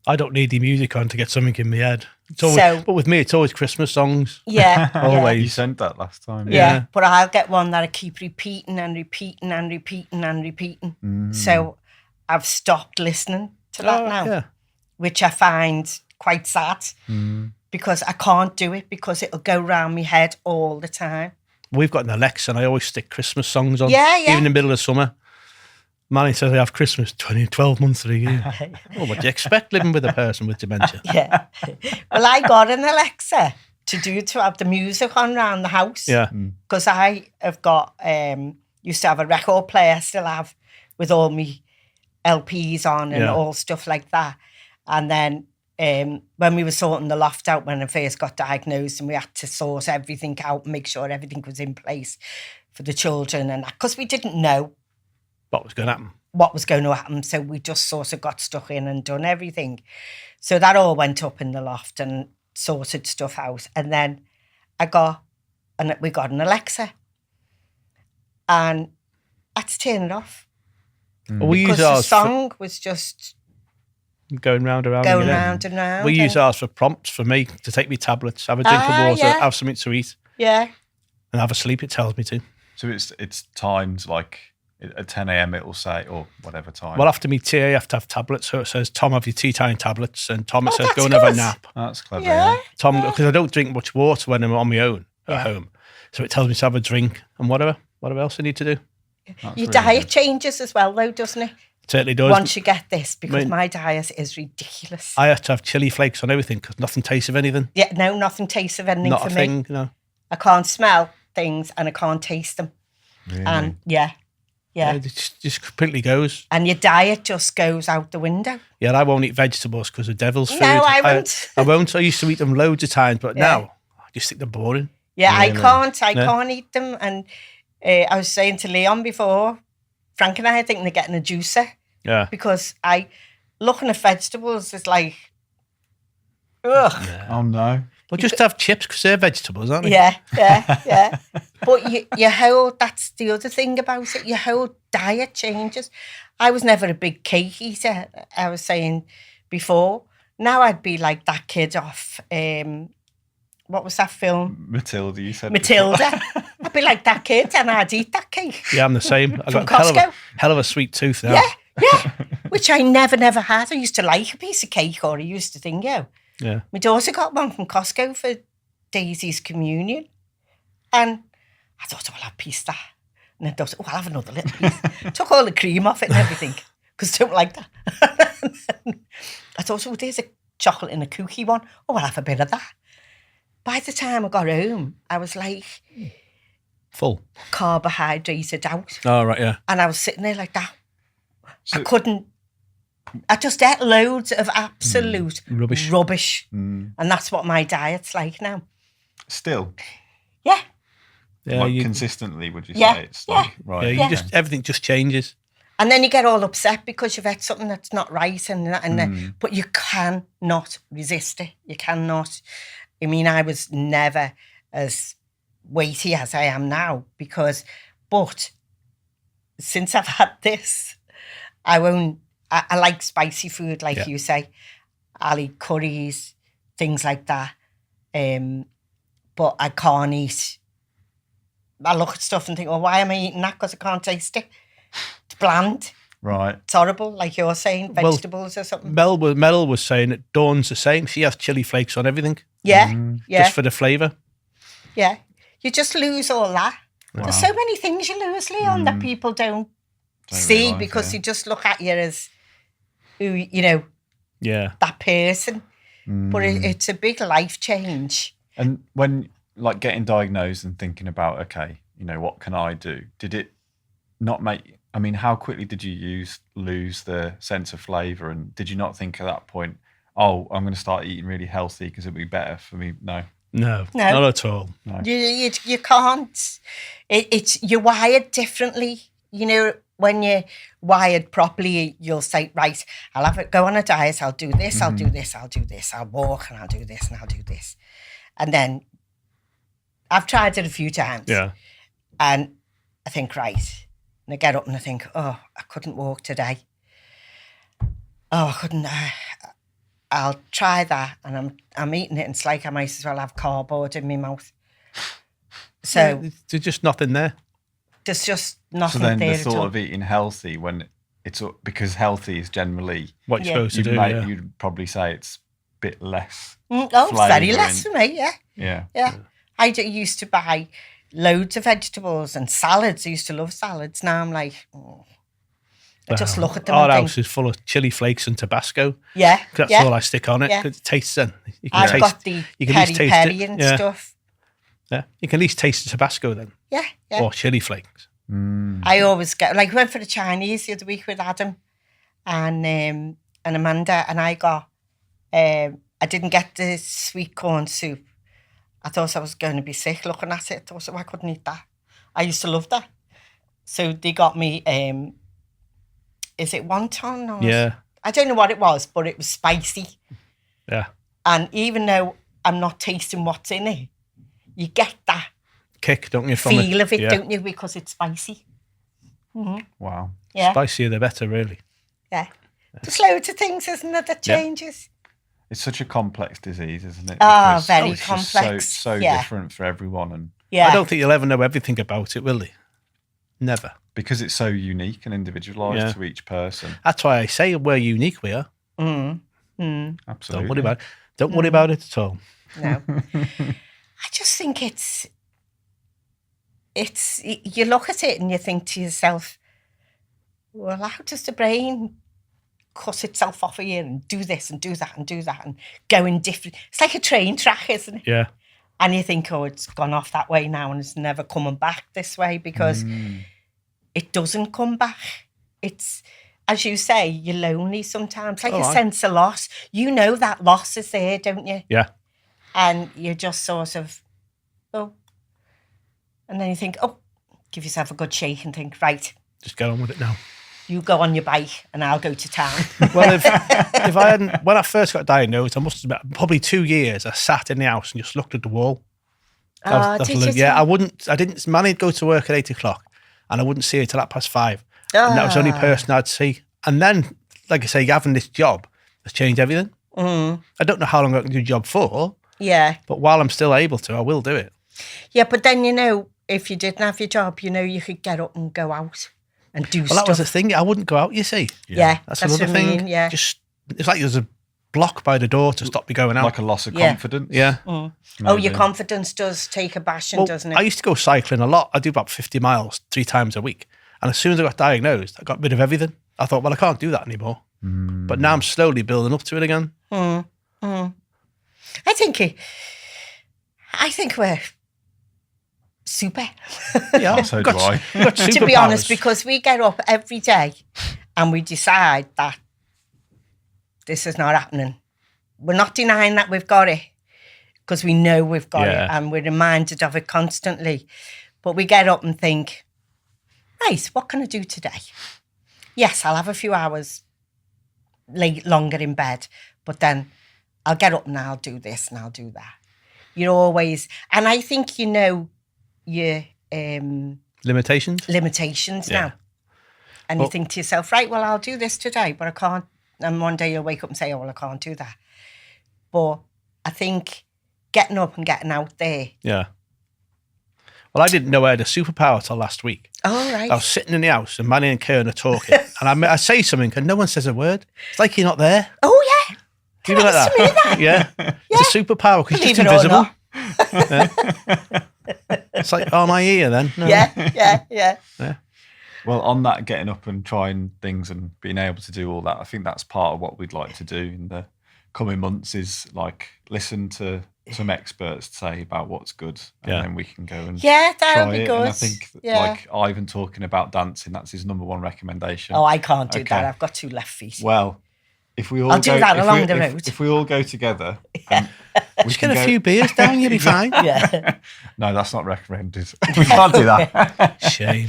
I don't need the music on to get something in my head. But with me, it's always Christmas songs.
Yeah.
Always.
You sent that last time.
Yeah, but I'll get one that I keep repeating and repeating and repeating and repeating. So I've stopped listening to that now, which I find quite sad because I can't do it because it'll go round my head all the time.
We've got an Alexa and I always stick Christmas songs on.
Yeah.
Even in the middle of summer. Manny says I have Christmas 12 months of the year. Oh, what do you expect living with a person with dementia?
Yeah. Well, I got an Alexa to have the music on around the house.
Yeah.
Because I have got, used to have a record player, still have, with all my LPs on and all stuff like that. And then when we were sorting the loft out when I first got diagnosed, and we had to sort everything out and make sure everything was in place for the children, and because we didn't know
What was going to happen?
What was going to happen, so we just sort of got stuck in and done everything. So that all went up in the loft and sorted stuff out, and then we got an Alexa, and I had to turn it off because the song was just
going round and round.
Going round and round.
We use ours for prompts for me to take me tablets, have a drink of water, have something to eat.
Yeah.
And have a sleep, it tells me to.
So it's times like at 10 a.m. it will say, or whatever time.
Well, after me tea, I have to have tablets. So it says, Tom, have your tea time tablets. And Tom, it says, go and
good.
have a nap.
That's clever.
Yeah.
Tom, because I don't drink much water when I'm on my own at home. So it tells me to have a drink and whatever else I need to do.
That's
Your
really
diet
good.
changes as well, though, doesn't it?
It certainly does.
Once you get this, because my diet is ridiculous.
I have to have chili flakes on everything because nothing tastes of anything.
Yeah, no, nothing tastes of anything
Not
for
a
me.
thing, no.
I can't smell things and I can't taste them.
Really?
And
It just completely goes.
And your diet just goes out the window.
Yeah, I won't eat vegetables because of devil's food.
No, I won't.
I won't. I used to eat them loads of times, but now I just think they're boring.
Yeah,
Really?
I can't eat them. And I was saying to Leon before, Frank and I think they're getting a juicer.
Yeah.
Because looking at vegetables is like, ugh.
Yeah.
Oh no.
Well, just have chips because they're vegetables, aren't they?
Yeah. But your whole, that's the other thing about it, your whole diet changes. I was never a big cake eater, I was saying before. Now I'd be like that kid off, what was that film?
Matilda, you said.
Matilda. I'd be like that kid and I'd eat that cake.
Yeah, I'm the same. I
From
got
Costco.
hell of a sweet tooth now.
Yeah. Which I never had. I used to like a piece of cake, or I used to think,
Yeah.
My daughter got one from Costco for Daisy's communion. And I thought, I'll have a piece of that. And then I thought, I'll have another little piece. Took all the cream off it and everything, because I don't like that. I thought, there's a chocolate and a cookie one. I'll have a bit of that. By the time I got home, I was like
Full.
carbohydrated out.
Oh, right, yeah.
And I was sitting there like that.
So-
I just ate loads of absolute
Rubbish.
And that's what my diet's like now.
Still.
Yeah.
Yeah,
Like consistently, would you
Yeah,
say? It's like, right.
you just everything just changes.
And then you get all upset because you've had something that's not right, but you cannot resist it. You cannot. I mean, I was never as weighty as I am now but since I've had this, I like spicy food, like you say. I'll eat curries, things like that. But I can't eat. I look at stuff and think, well, why am I eating that? Because I can't taste it. It's bland.
Right.
It's horrible, like you're saying, vegetables or something.
Mel was saying that Dawn's the same. She has chili flakes on everything.
Yeah.
Just for the flavour.
Yeah. You just lose all that. Wow. There's so many things you lose, Leon, that people don't see
realise,
because they just look at you as, that person. But it's a big life change.
And when like getting diagnosed and thinking about, okay, what can I do? Did it not make, I mean, how quickly did you lose the sense of flavour? And did you not think at that point, I'm going to start eating really healthy because it'll be better for me? No,
not at all.
No.
You can't. You're wired differently. When you're wired properly, you'll say, right, I'll go on a diet, I'll do this, I'll do this, I'll do this, I'll walk and I'll do this and I'll do this. And then I've tried it a few times.
Yeah. And
I think, right. And I get up and I think, I couldn't walk today. I couldn't. I'll try that. And I'm eating it and it's like I might as well have cardboard in my mouth. So
there's just nothing there.
There's just nothing
there. So then
there
the thought of eating healthy, when it's because healthy is generally
what you're supposed to do.
You'd probably say it's bit less.
It's very
flavour
less for me,
Yeah.
I used to buy loads of vegetables and salads. I used to love salads. Now I'm like, I just look at them
Our
and
house
think,
is full of chili flakes and Tabasco.
yeah.
That's
yeah.
all I stick on it.
Yeah.
'Cause it tastes then.
I've got the peri-peri and stuff.
Yeah, you can at least taste the Tabasco then.
Yeah.
Or chili flakes.
I always get, like, went for the Chinese the other week with Adam and Amanda, and I got, I didn't get the sweet corn soup. I thought I was going to be sick looking at it. I thought, I couldn't eat that. I used to love that. So they got me, is it wonton? Or I don't know what it was, but it was spicy.
Yeah.
And even though I'm not tasting what's in it, you get that
kick, don't you, from
feel of it,
yeah.
don't you, because it's spicy.
Wow.
Yeah.
Spicier the better, really.
Yeah. There's loads of things, isn't there, that changes?
It's such a complex disease, isn't it?
Oh,
Because
very
it's just
complex.
So
Yeah.
different for everyone, and
Yeah.
I don't think you'll ever know everything about it, will you? Never.
because it's so unique and individualised to each person.
That's why I say we're unique, we are.
Absolutely.
Don't worry about it. Don't worry about it at all.
No. I just think it's, you look at it and you think to yourself, well, how does the brain cut itself off here and do this and do that and do that and go in different, it's like a train track, isn't it?
Yeah.
And you think, oh, it's gone off that way now and it's never coming back this way, because it doesn't come back. It's, as you say, you're lonely sometimes, like a sense of loss. You know that loss is there, don't you?
Yeah.
And you're just sort of, oh. And then you think, oh, give yourself a good shake and think, right,
Just get on with it now.
you go on your bike and I'll go to town.
Well, if I hadn't, when I first got diagnosed, I must have been probably 2 years, I sat in the house and just looked at the wall. I didn't manage to go to work at 8 o'clock and I wouldn't see it till 5:30. And that was the only person I'd see. And then, like I say, having this job has changed everything. I don't know how long I can do the job for.
Yeah.
But while I'm still able to, I will do it.
Yeah, but then, you know, if you didn't have your job, you know, you could get up and go out and do stuff.
Well, that was the thing. I wouldn't go out, you see.
Yeah,
That's another
what I
thing.
mean, yeah.
Just, it's like there's a block by the door to stop me going out.
Like a loss of confidence.
Yeah.
Oh, your confidence does take a bashing, doesn't it?
I used to go cycling a lot. I do about 50 miles 3 times a week. And as soon as I got diagnosed, I got rid of everything. I thought, well, I can't do that anymore. But now I'm slowly building up to it again.
I think we're super.
Yeah,
So do I.
To be honest, because we get up every day and we decide that this is not happening. We're not denying that we've got it, because we know we've got it and we're reminded of it constantly. But we get up and think, right, what can I do today? Yes, I'll have a few hours longer in bed, but then I'll get up and I'll do this and I'll do that. You're always, and I think you know your
limitations
now. And you think to yourself, right, well, I'll do this today, but I can't. And one day you'll wake up and say, oh, well, I can't do that. But I think getting up and getting out there.
Yeah. Well, I didn't know I had a superpower till last week.
Oh, right.
I was sitting in the house and Manny and Karen are talking. And I say something and no one says a word. It's like you're not there.
Oh, yeah.
Do you like that?
To me, that.
Yeah. It's a superpower because you're just invisible. It's like, oh, am I here then? No.
Yeah.
Well, on that, getting up and trying things and being able to do all that, I think that's part of what we'd like to do in the coming months is like listen to some experts say about what's good, and then we can go and
that would
try
be
it.
good.
And I think like Ivan talking about dancing, that's his number one recommendation.
Oh, I can't do that. I've got 2 left feet.
Well, if we all
I'll do that along the road.
If we all go together,
Just get a few beers down, you'll be fine.
Yeah.
No, that's not recommended. We can't do that.
Shame.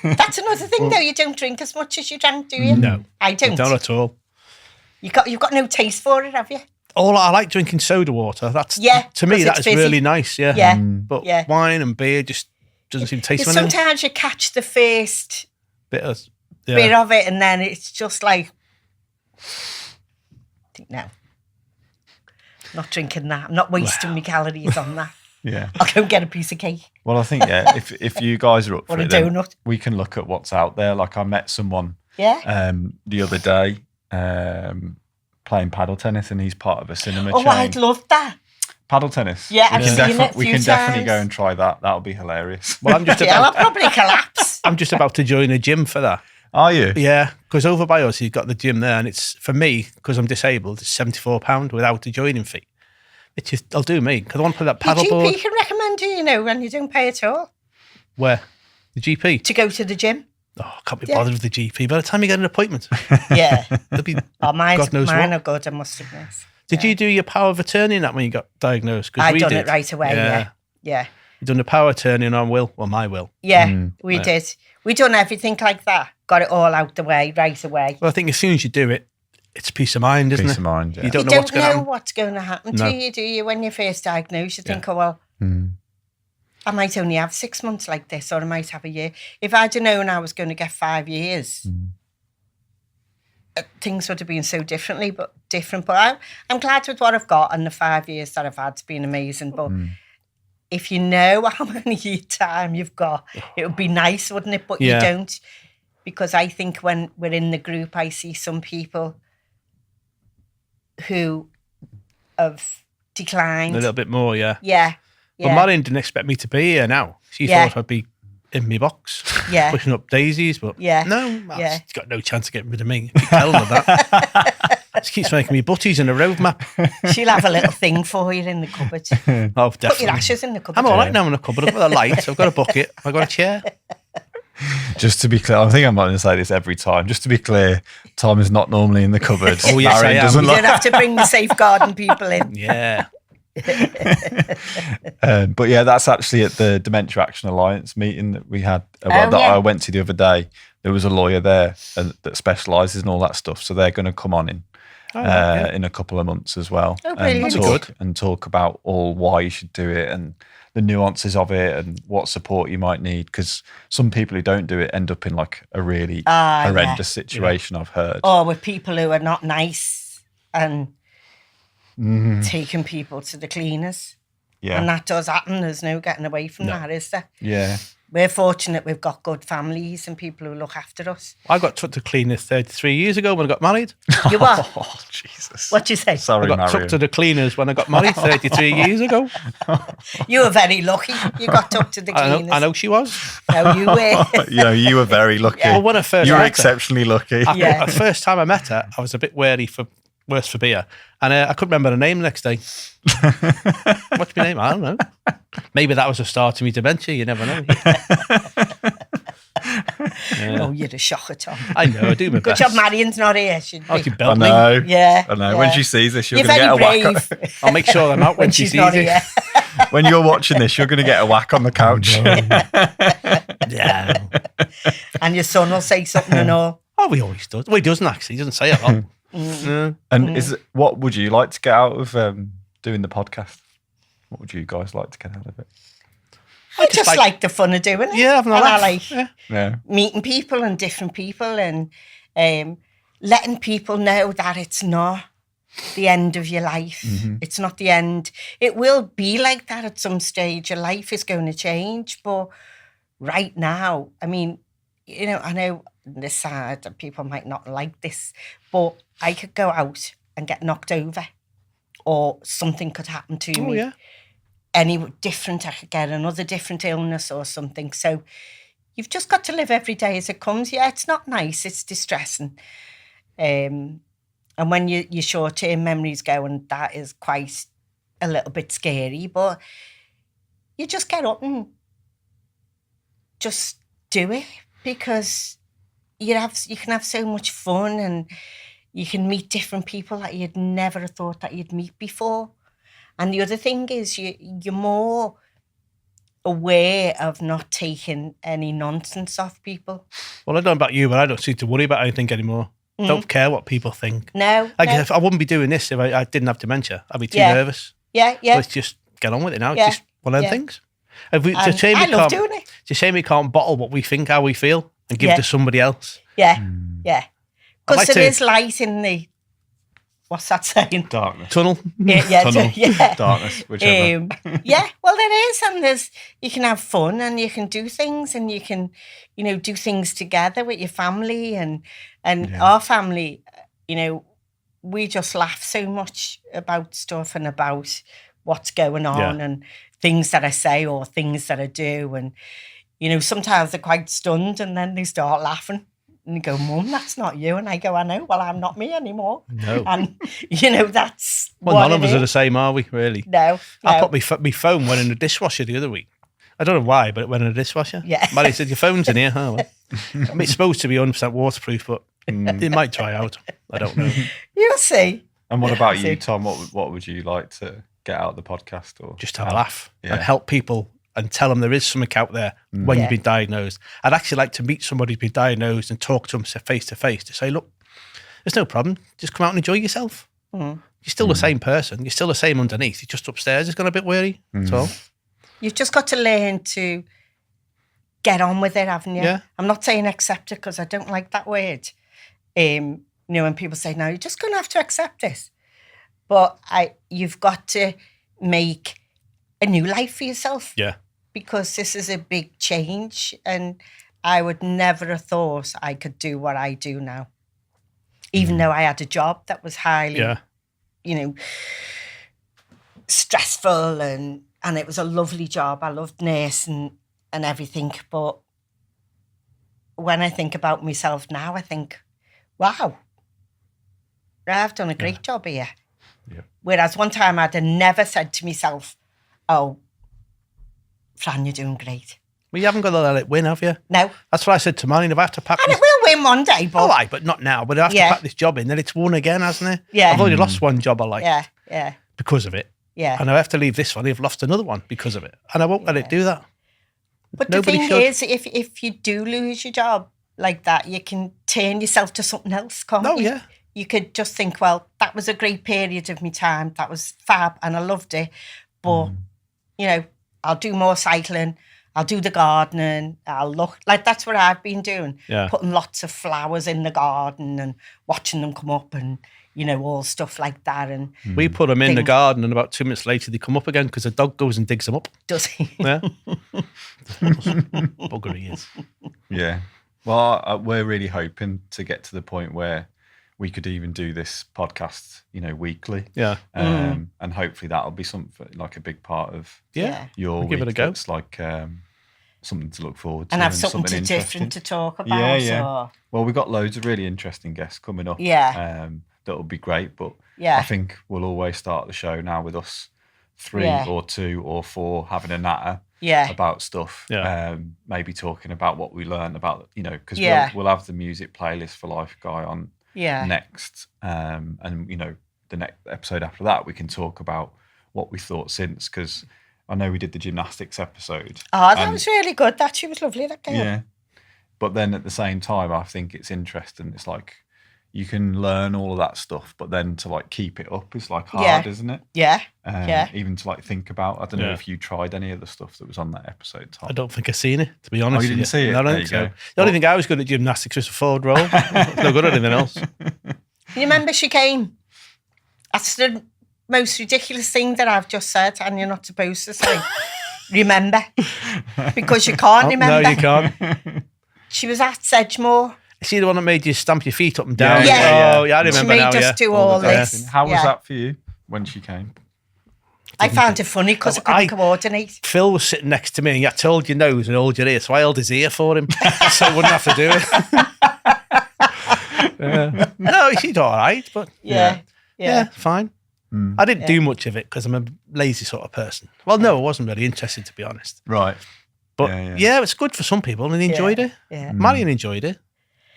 That's another thing, though. You don't drink as much as you drank, do you?
No.
I don't.
Not at all.
You've got no taste for it, have you?
I like drinking soda water. That's to me that is really nice. Yeah.
Yeah.
But wine and beer just doesn't seem tasty.
Sometimes you catch the first
bit of
it, and then it's just like, no, not drinking that. I'm not wasting my calories on that.
Yeah.
I'll go and get a piece of cake.
Well, I think if you guys are up for
or
it,
a donut.
We can look at what's out there. Like I met someone the other day. playing paddle tennis, and he's part of a cinema
Oh,
chain.
I'd love that.
Paddle tennis.
Yeah, I've seen it a few
We can definitely
times.
go and try that. That'll be hilarious.
Well, I'm just
Yeah, I'll
about
probably collapse.
I'm just about to join a gym for that.
Are you?
Yeah, because over by us, you've got the gym there, and it's for me because I'm disabled. It's £74 without the joining fee. It's just I'll do me because I want to play that
Your
paddleboard.
GP can recommend you, when you don't pay at all,
Where the GP?
to go to the gym.
Oh, I can't be bothered with the GP. By the time you get an appointment,
Yeah.
there'll be.
Mine
God knows
are
what.
good, I must admit.
Did you do your power of attorney in that when you got diagnosed? 'Cause
I
we
done
did.
it right away, yeah.
You done the power of attorney on Will, well, my will.
Yeah, we did. We done everything like that. Got it all out the way right away.
Well, I think as soon as you do it, it's peace of mind, isn't it?
Peace of mind, yeah.
You
You
don't know what's going to happen.
what's going to happen
No.
to you, do you? When you're first diagnosed, you think, oh, well, I might only have 6 months like this, or I might have a year. If I'd have known I was going to get 5 years, things would have been so different. But I'm glad with what I've got, and the 5 years that I've had has been amazing. But if you know how many time you've got, it would be nice, wouldn't it? But you don't. Because I think when we're in the group, I see some people who have declined.
A little bit more, yeah.
Yeah.
But Marion didn't expect me to be here now. She thought I'd be in my box, pushing up daisies, but no, she's got no chance of getting rid of me. I keep telling her that. She keeps making me butties in a road map.
She'll have a little thing for you in the cupboard.
Oh, definitely.
Put your ashes in the cupboard.
I'm all right now in the cupboard. I've got a light, I've got a bucket, I've got a chair.
Just to be clear, I think I'm not going to say this every time. Just to be clear, Tom is not normally in the cupboard.
Oh, yes,
Marion
I am.
doesn't
You don't have to bring the safeguarding people in.
Yeah.
But yeah, that's actually at the Dementia Action Alliance meeting that we had, I went to the other day. There was a lawyer there that specialises in all that stuff. So they're going to come on in a couple of months as well, and talk about why you should do it and the nuances of it and what support you might need, because some people who don't do it end up in like a really horrendous situation. I've heard.
Or with people who are not nice and taking people to the cleaners.
Yeah.
And that does happen. There's no getting away from that, is there?
Yeah.
We're fortunate we've got good families and people who look after us.
I got took to cleaners 33 years ago when I got married.
You what?
Oh, Jesus.
What'd you say?
Sorry,
I got
Marion.
took to the cleaners when I got married 33 years ago.
You were very lucky. You got up to the cleaners.
I know she was.
No, you were.
You were very lucky.
Yeah.
Well, when I first
You were
met her-
exceptionally lucky.
Yeah.
The first time I met her, I was a bit wary for worse for beer. And I couldn't remember her name the next day. What's my name? I don't know. Maybe that was the start of me dementia. You never know.
Oh, you're a shocker, Tom.
I know. I do my
Good
best.
job Marion's not here. She'd
Oh,
be.
you
I
belt me.
know.
Yeah.
I know.
yeah.
When she sees this, you're
You're
going to get
very
a whack.
brave
I'll make sure I'm out when
when
she
she's
sees
not
it.
here.
When you're watching this, you're going to get a whack on the couch.
Yeah.
And your son will say something and all.
Oh, he always does. Well, he doesn't actually. He doesn't say a lot. No.
And what would you like to get out of doing the podcast? What would you guys like to get out of it?
I just like the fun of doing it.
Yeah, having a
And
laugh.
I like
Yeah.
meeting people and different people and letting people know that it's not the end of your life.
Mm-hmm.
It's not the end. It will be like that at some stage. Your life is going to change. But right now, I mean, I know this side that people might not like this, but I could go out and get knocked over or something could happen to me.
Yeah.
Any different, I could get another different illness or something. So you've just got to live every day as it comes. Yeah, it's not nice. It's distressing. And when your short-term memories go, and that is quite a little bit scary, but you just get up and just do it, because you can have so much fun and you can meet different people that you'd never have thought that you'd meet before. And the other thing is you're more aware of not taking any nonsense off people.
Well, I don't know about you, but I don't seem to worry about anything anymore. Don't care what people think.
No.
Like,
no.
if I wouldn't be doing this if I didn't have dementia. I'd be too
Yeah.
nervous.
Yeah.
Let's just get on with it now.
Yeah.
It's just one of them
Yeah.
things. It's a
And
shame
I
we
love
can't-
doing it.
It's a shame we can't bottle what we think, how we feel, and give
Yeah.
to somebody else.
Yeah. Yeah. Because
like
there
to-
is light in the, what's that saying?
Darkness.
Tunnel.
Yeah.
Tunnel.
Yeah.
Darkness, whichever.
Yeah, well, there is, and you can have fun, and you can do things, and you can, do things together with your family, and our family, we just laugh so much about stuff and about what's going on and things that I say or things that I do. And, you know, sometimes they're quite stunned and then they start laughing. And you go, Mum, that's not you. And I go, I know. Well, I'm not me anymore.
No.
And, you know, that's
well,
what
none of us are the same, are we, really?
No.
I put my phone went in the dishwasher the other week. I don't know why, but it went in the dishwasher.
Yeah.
Maddie said, your phone's in here. Oh, well. I mean, it's supposed to be 100% waterproof, but it might dry out. I don't know.
You'll see.
And what about you, Tom? What would you like to get out of the podcast? Or
just have a laugh and help people and tell them there is something out there when you've been diagnosed. I'd actually like to meet somebody who's been diagnosed and talk to them face to face to say, look, there's no problem. Just come out and enjoy yourself. You're still the same person. You're still the same underneath. You're just upstairs. It's gone a bit weary. That's all.
You've just got to learn to get on with it, haven't you?
Yeah.
I'm not saying accept it because I don't like that word. You know, when people say, no, you're just going to have to accept this. But you've got to make a new life for yourself.
Yeah.
Because this is a big change and I would never have thought I could do what I do now. Even though I had a job that was highly, you know, stressful and it was a lovely job. I loved nursing and everything. But when I think about myself now, I think, wow, I've done a great job here.
Yeah.
Whereas one time I'd have never said to myself, oh, Fran, you're doing great.
Well, you haven't got to let it win, have you?
No.
That's what I said to Marlene. If I have to pack
And it will win one day, but...
All right, but not now. But I have to pack this job in, then it's won again, hasn't it?
Yeah.
I've already lost one job I like.
Yeah.
Because of it.
Yeah.
And I have to leave this one. I've lost another one because of it. And I won't let it do that.
But
Nobody
the thing is, if you do lose your job like that, you can turn yourself to something else, can't you?
Oh, yeah.
You could just think, well, that was a great period of my time. That was fab and I loved it. But, you know, I'll do more cycling. I'll do the gardening. I'll look like that's what I've been doing.
Yeah.
Putting lots of flowers in the garden and watching them come up and, you know, all stuff like that. And
we put them in the garden and about 2 minutes later they come up again because the dog goes and digs them up.
Does he?
Yeah. Bugger he is.
Yeah. Well, we're really hoping to get to the point where we could even do this podcast, you know, weekly.
Yeah.
And hopefully that'll be something like a big part of your week.
Give it a go.
It's like something to look forward to.
And have something different to talk about. Or...
Well, we've got loads of really interesting guests coming up.
Yeah.
That'll be great. But
I
think we'll always start the show now with us 3 or 2 or 4 having a natter. About stuff, maybe talking about what we learned about, you know, because we'll have the music playlist for Life guy on next, and you know, the next episode after that we can talk about what we thought since, because I know we did the gymnastics episode.
Oh, that was really good. That she was lovely, that girl.
Yeah, but then at the same time, I think it's interesting. It's like you can learn all of that stuff, but then to like keep it up is like hard, isn't it?
Yeah.
Even to like think about. I don't know if you tried any of the stuff that was on that episode, Tom.
I don't think I've seen it, to be honest.
Oh, you didn't see it?
No, I don't think so. The only thing I was good at gymnastics was a forward roll. No good at anything else.
You remember she came? That's the most ridiculous thing that I've just said, and you're not supposed to say. Remember? Because you can't remember.
No, you can't.
She was at Sedgemoor.
Is she the one that made you stamp your feet up and down?
Yeah.
Oh, yeah, I remember
she
now.
She made us do all this.
How was that for you when she came?
I found it funny because I couldn't coordinate.
Phil was sitting next to me and I told your nose and hold your ear, so I held his ear for him so I wouldn't have to do it. No, she's all right, but yeah, fine. I didn't do much of it because I'm a lazy sort of person. Well, no, I wasn't really interested, to be honest.
Right.
But yeah, it's good for some people and they enjoyed it.
Yeah.
Marion enjoyed it,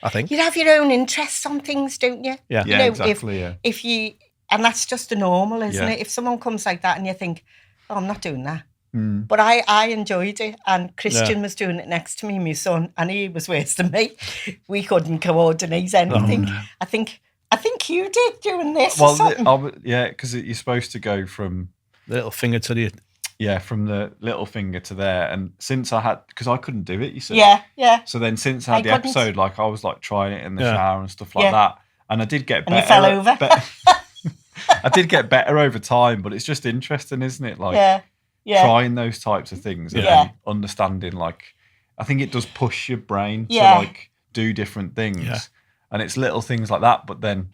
I think.
You have your own interests on things, don't you?
Yeah,
you know,
exactly.
If you, and that's just the normal, isn't it? If someone comes like that and you think, oh, I'm not doing that. But I enjoyed it, and Christian was doing it next to me, my son, and he was worse than me. We couldn't coordinate anything.
Oh, no.
I think you did doing this or something.
Because you're supposed to go from
the little finger to the...
Yeah, from the little finger to there. And since I had, because I couldn't do it, you see.
Yeah.
So then since I had the episode, like I was like trying it in the shower and stuff like that. And I did get better.
And you fell over.
I did get better over time, but it's just interesting, isn't it? Like trying those types of things and then understanding, like, I think it does push your brain to like do different things. Yeah. And it's little things like that, but then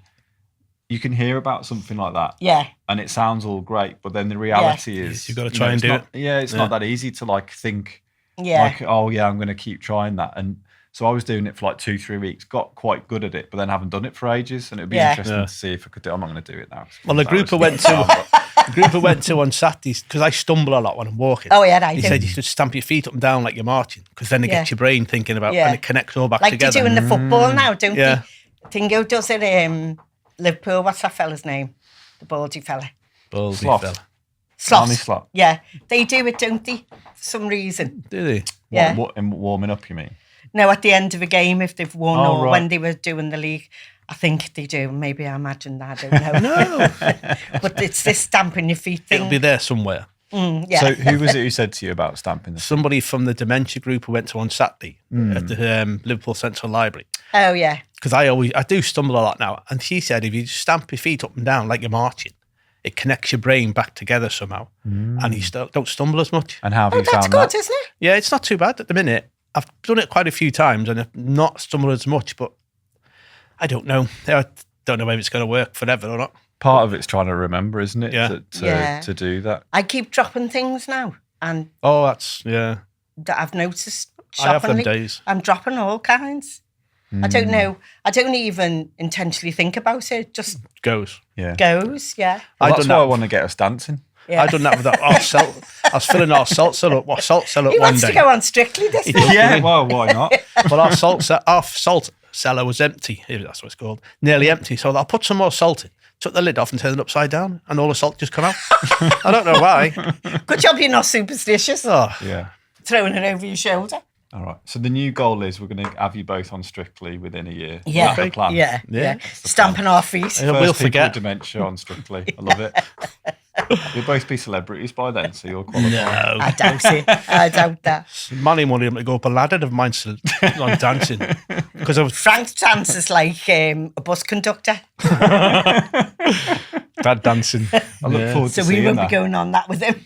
you can hear about something like that.
Yeah.
And it sounds all great, but then the reality is
you've got to try and do it.
Yeah, it's not that easy to like think
Yeah.
oh yeah, I'm going to keep trying that. And so I was doing it for like 2-3 weeks, got quite good at it, but then haven't done it for ages. And it would be interesting to see if I could do it. I'm not going to do it now.
Well, the group I went to on Saturdays, because I stumble a lot when I'm walking.
Oh, yeah, I do.
He said you should stamp your feet up and down like you're marching, because then it gets your brain thinking about, and it connects all back together.
Like they do in the football now, don't they? Dingo does it in Liverpool. What's that fella's name? The baldy fella.
Baldy fella.
Slot. Yeah. They do it, don't they? For some reason.
Do they?
Yeah.
What, in warming up, you mean?
No, at the end of a game, if they've won or when they were doing the league. I think they do. Maybe I imagine that. I don't know.
No.
But it's this stamping your feet thing.
It'll be there somewhere.
Yeah.
So who was it who said to you about stamping the feet?
Somebody from the Dementia group who went to on Saturday at the Liverpool Central Library.
Oh, yeah.
Because I do stumble a lot now. And she said if you just stamp your feet up and down like you're marching, it connects your brain back together somehow. And you don't stumble as much.
And how have you found that?
That's good, isn't it?
Yeah, it's not too bad at the minute. I've done it quite a few times and I've not stumbled as much, but I don't know. I don't know if it's going to work forever or not.
Part of it's trying to remember, isn't it?
Yeah.
To do that.
I keep dropping things now. And
that's, yeah.
I've noticed
I have them
shoppingly,
days.
I'm dropping all kinds. I don't know. I don't even intentionally think about it. It just
goes.
Yeah.
goes, yeah.
Well, that's why I want to get us dancing.
Yeah.
I done that with our salt. I was filling our salt cellar up one day.
He wants to go on Strictly this week.
Yeah, well, why not?
Well, our salt cellar was empty. That's what it's called. Nearly empty. So I put some more salt in, took the lid off and turned it upside down, and all the salt just come out. I don't know why.
Good job you're not superstitious.
Oh.
Yeah.
Throwing it over your shoulder.
All right. So the new goal is we're going to have you both on Strictly within a year.
Yeah.
That's the plan.
Yeah. Stamping our feet.
First
We'll
people
forget.
Dementia on Strictly. I love it. We'll both be celebrities by then, so you'll qualify.
No.
I doubt it. I doubt that.
Manny wanted him to go up a ladder of mine on dancing. Because I was
Frank's dance is like a bus conductor.
dad dancing.
I look forward to
So we
seeing
won't
that.
be going on that with him.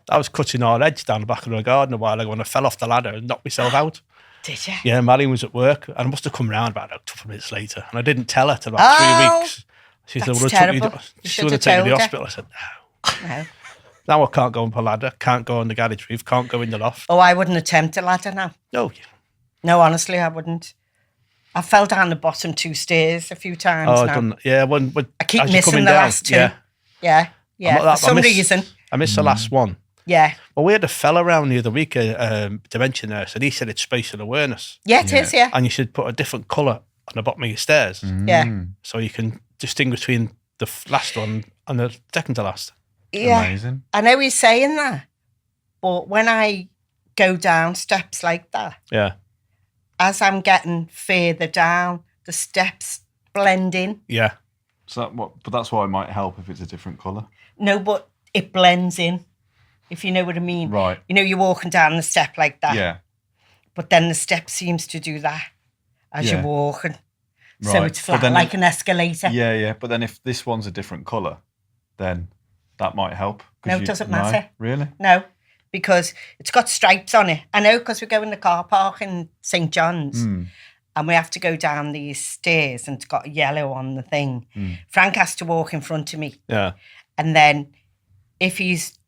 I was cutting our edge down the back of the garden a while ago when I fell off the ladder and knocked myself out.
Did you?
Yeah, Marion was at work and I must have come round about a couple of minutes later and I didn't tell her till about 3 weeks. She said,
that's terrible.
She would have taken me to the hospital. I said, no.
No.
Now I can't go up a ladder, can't go on the garage roof, can't go in the loft.
Oh, I wouldn't attempt a ladder now.
No.
No, honestly, I wouldn't. I fell down the bottom 2 stairs a few times
Oh,
now.
I've done, yeah. When
I keep
as you're
missing
coming
the
down,
last 2.
Yeah.
Yeah. For some reason.
I missed the last one.
Yeah.
Well, we had a fella around the other week, a dementia nurse, and he said it's spatial awareness.
Yeah, it is, yeah.
And you should put a different colour on the bottom of your stairs.
Yeah.
So you can distinguish between the last one and the second to last.
Yeah.
Amazing.
I know he's saying that, but when I go down steps like that,
Yeah.
as I'm getting further down, the steps blend in.
Yeah.
So but that's why it might help if it's a different colour.
No, but it blends in, if you know what I mean.
Right.
You know, you're walking down the step like that.
Yeah.
But then the step seems to do that as you're walking. So
Right.
it's flat,
But then
like an escalator.
Yeah, yeah. But then if this one's a different colour, then that might help. 'Cause
No, it doesn't matter.
No? Really?
No, because it's got stripes on it. I know, because we go in the car park in St. John's and we have to go down these stairs and it's got yellow on the thing. Frank has to walk in front of me.
Yeah.
And then if he's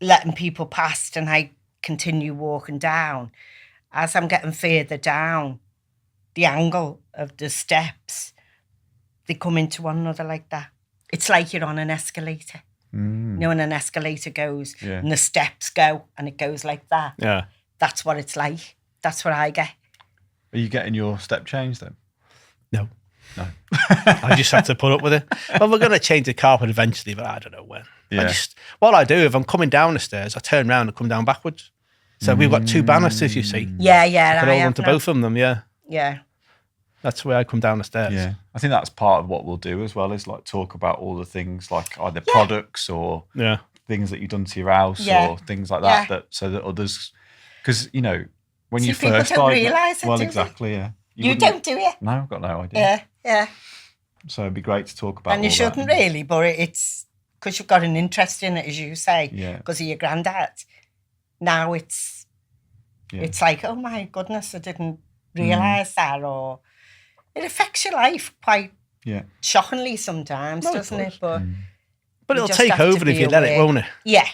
letting people past and I continue walking down, as I'm getting further down, the angle of the steps, they come into one another like that. It's like you're on an escalator. You know, when an escalator goes and the steps go and it goes like that.
Yeah.
That's what it's like. That's what I get.
Are you getting your step changed then?
No.
No.
I just have to put up with it. Well, we're going to change the carpet eventually, but I don't know when.
Yeah.
What I do, if I'm coming down the stairs, I turn around and come down backwards. So we've got 2 banisters, you see.
Yeah,
I can hold
have
on to
now.
both of them, yeah.
Yeah.
That's the way I come down the stairs.
Yeah. I think that's part of what we'll do as well, is like talk about all the things like either products or
Yeah.
things that you've done to your house
Yeah.
or things like that,
Yeah.
so that others, because, you know, when
See,
you
people
first
don't
started.
realise it,
well,
do they?
exactly, yeah.
You
wouldn't-
don't, do you?
No, I've got no idea.
Yeah, yeah.
So it'd be great to talk about
And you
all
shouldn't
that.
really, but it's because you've got an interest in it, as you say,
Yeah.
because of your granddad. Now it's like, oh my goodness, I didn't realise that, or it affects your life quite
Yeah.
Shockingly sometimes, doesn't it? But
it'll
just
take
have to
over if
be
you let it,
aware.
won't it?
Yeah.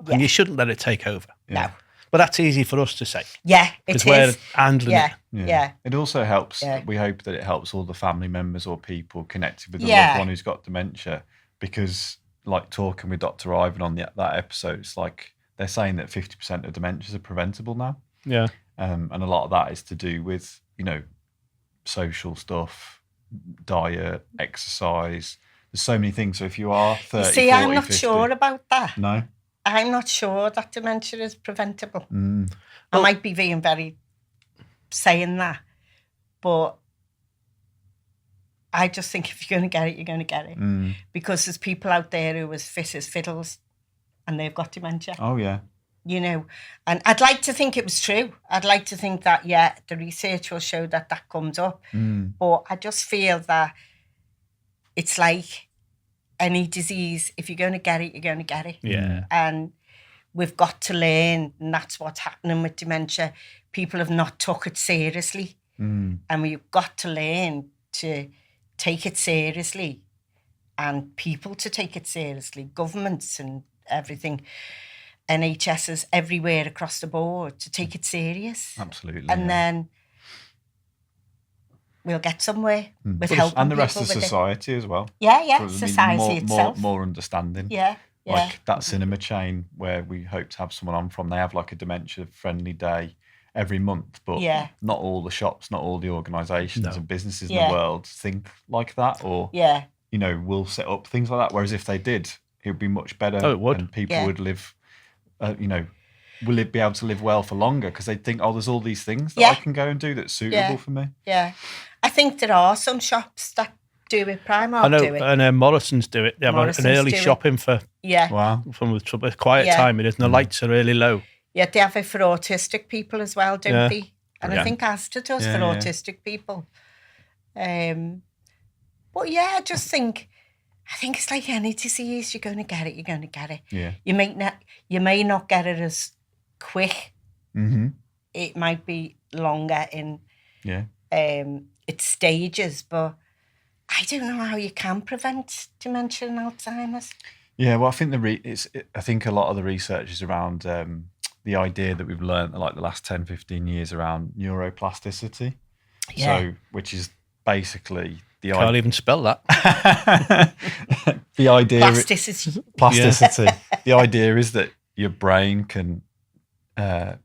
And you shouldn't let it take over.
No.
But that's easy for us to say.
Yeah, it
because
is.
we're handling it.
Yeah.
It also helps.
Yeah.
We hope that it helps all the family members or people connected with the
Yeah.
loved one who's got dementia, because, like, talking with Dr. Ivan on that episode, it's like they're saying that 50% of dementias are preventable now.
Yeah.
And a lot of that is to do with, social stuff, diet, exercise. There's so many things. So if you are 30,
See,
40,
I'm not
50,
sure about that.
No?
I'm not sure that dementia is preventable.
Mm.
I might be being very saying that, but I just think if you're going to get it, you're going to get it. Because there's people out there who are as fit as fiddles and they've got dementia.
Oh, yeah.
And I'd like to think it was true. I'd like to think that, the research will show that comes up. But I just feel that it's like any disease. If you're going to get it, you're going to get it.
Yeah.
And we've got to learn, and that's what's happening with dementia. People have not took it seriously. And we've got to learn to take it seriously, and people to take it seriously, governments and everything, NHSs everywhere across the board to take it serious.
Absolutely.
And then we'll get somewhere with helping
and the rest
people
of
with
society as well.
Yeah, society itself.
More understanding.
Yeah.
Like that cinema chain where we hope to have someone on from, they have like a dementia-friendly day every month, but not all the shops, not all the organisations and businesses in the world think like that, or will set up things like that. Whereas if they did, it would be much better.
Oh, it would.
And people would live, will it be able to live well for longer? Because they'd think, there's all these things that I can go and do that's suitable for me. Yeah,
I think there are some shops that do it. Primark
I know,
do it.
and Morrison's do it. They have an early shopping for from the quiet time it is, and the lights are really low.
Yeah, they have it for autistic people as well, don't they? And
Yeah.
I think Asda does for autistic people. But I just think, it's like any disease. You're going to get it. You're going to get it.
Yeah.
You may not get it as quick.
Mm-hmm.
It might be longer in its stages, but I don't know how you can prevent dementia and Alzheimer's.
Yeah, well, I think I think a lot of the research is around the idea that we've learned like the last 10, 15 years around neuroplasticity.
Yeah.
So, which is basically the
Can't
idea.
even spell that.
The idea.
Plasticity.
Plasticity. The idea is that your brain can,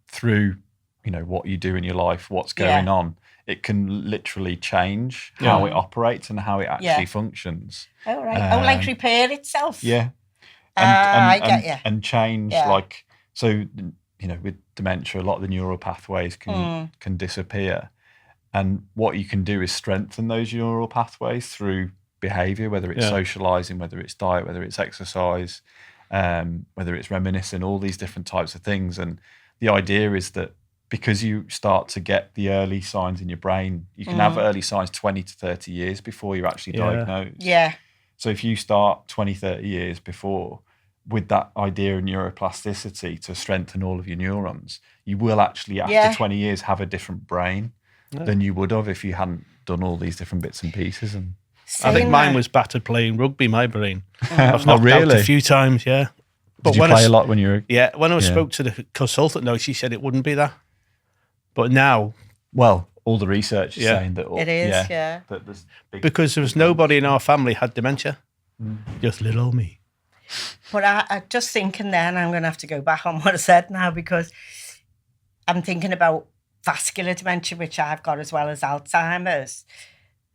through what you do in your life, what's going on, it can literally change how it operates and how it actually functions.
Oh, right. Like repair itself.
Yeah.
I get you.
And change, like, so, with dementia, a lot of the neural pathways can disappear. And what you can do is strengthen those neural pathways through behaviour, whether it's socialising, whether it's diet, whether it's exercise, whether it's reminiscing, all these different types of things. And the idea is that because you start to get the early signs in your brain, you can have early signs 20 to 30 years before you're actually diagnosed.
Yeah.
So if you start 20, 30 years before with that idea of neuroplasticity to strengthen all of your neurons, you will actually, after 20 years, have a different brain than you would have if you hadn't done all these different bits and pieces. And
I think mine was battered playing rugby, my brain. I've knocked out a few times,
But did you play a lot when you were...
Yeah, when I spoke to the consultant, she said it wouldn't be that. But now...
Well, all the research is saying that...
It is,
that there's
because there was nobody in our family had dementia. Just little me.
But I just thinking then, I'm going to have to go back on what I said now, because I'm thinking about vascular dementia, which I've got as well as Alzheimer's.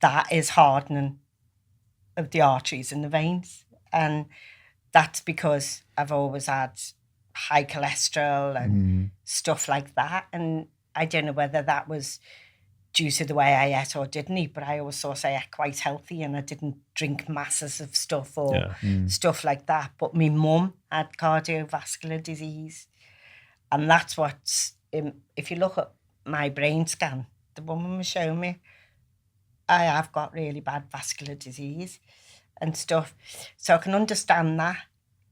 That is hardening of the arteries and the veins. And that's because I've always had high cholesterol and stuff like that. And I don't know whether that was due to the way I ate or didn't eat, but I always thought I ate quite healthy and I didn't drink masses of stuff or stuff like that. But my mum had cardiovascular disease. And that's what's, if you look at my brain scan, the woman was showing me, I have got really bad vascular disease and stuff. So I can understand that.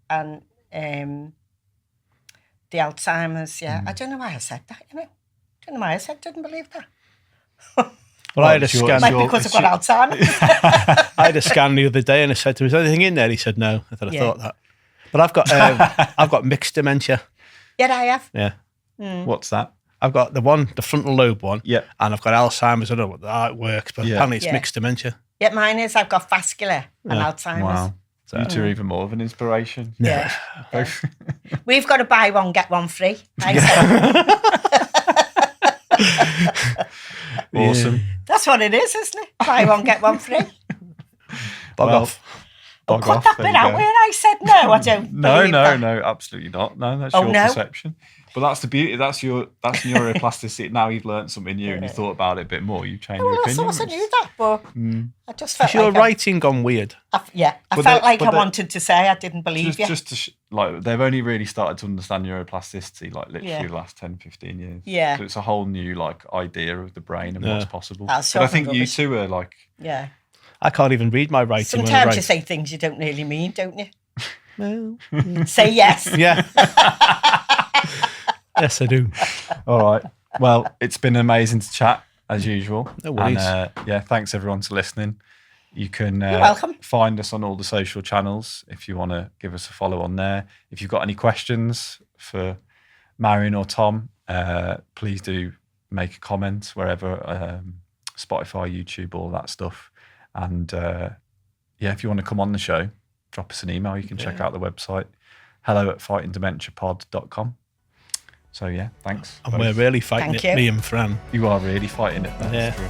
And the Alzheimer's, I don't know why I said that, I don't know why I said didn't believe that.
Well, I had a scan.
Might be because I've got Alzheimer's.
I had a scan the other day, and I said, "Was there anything in there?" He said, "No." I thought that, but I've got mixed dementia.
Yeah, I have.
Yeah.
What's that?
I've got the frontal lobe one.
Yeah.
And I've got Alzheimer's. I don't know how it works, but apparently it's mixed dementia.
Yeah, mine is. I've got vascular and Alzheimer's.
Wow. So you two are even more of an inspiration.
Yeah. We've got to buy one, get one free. I said.
Awesome.
That's what it is, isn't it? Buy one, get one free.
Bog off.
Cut that bit out where I said no. I don't.
No, absolutely not. No, that's your perception. But that's the beauty. That's neuroplasticity. Now you've learned something new and you thought about it a bit more. You changed your opinion.
I knew that, but I just felt
your writing gone weird.
I felt like I wanted to say I didn't believe you.
They've only really started to understand neuroplasticity like literally the last 10, 15 years.
Yeah.
So it's a whole new idea of the brain and what's possible.
But
I think you two are like...
Yeah.
I can't even read my writing.
Sometimes you say things you don't really mean, don't you? Well, say yes.
Yeah. Yes, I do.
All right. Well, it's been amazing to chat as usual.
No worries.
And thanks everyone for listening. You can
You're welcome.
Find us on all the social channels if you want to give us a follow on there. If you've got any questions for Marion or Tom, please do make a comment wherever, Spotify, YouTube, all that stuff. And if you want to come on the show, drop us an email. You can check out the website, hello@fightingdementiapod.com. So thanks.
And we're really fighting it, me and Fran.
You are really fighting it. That's true.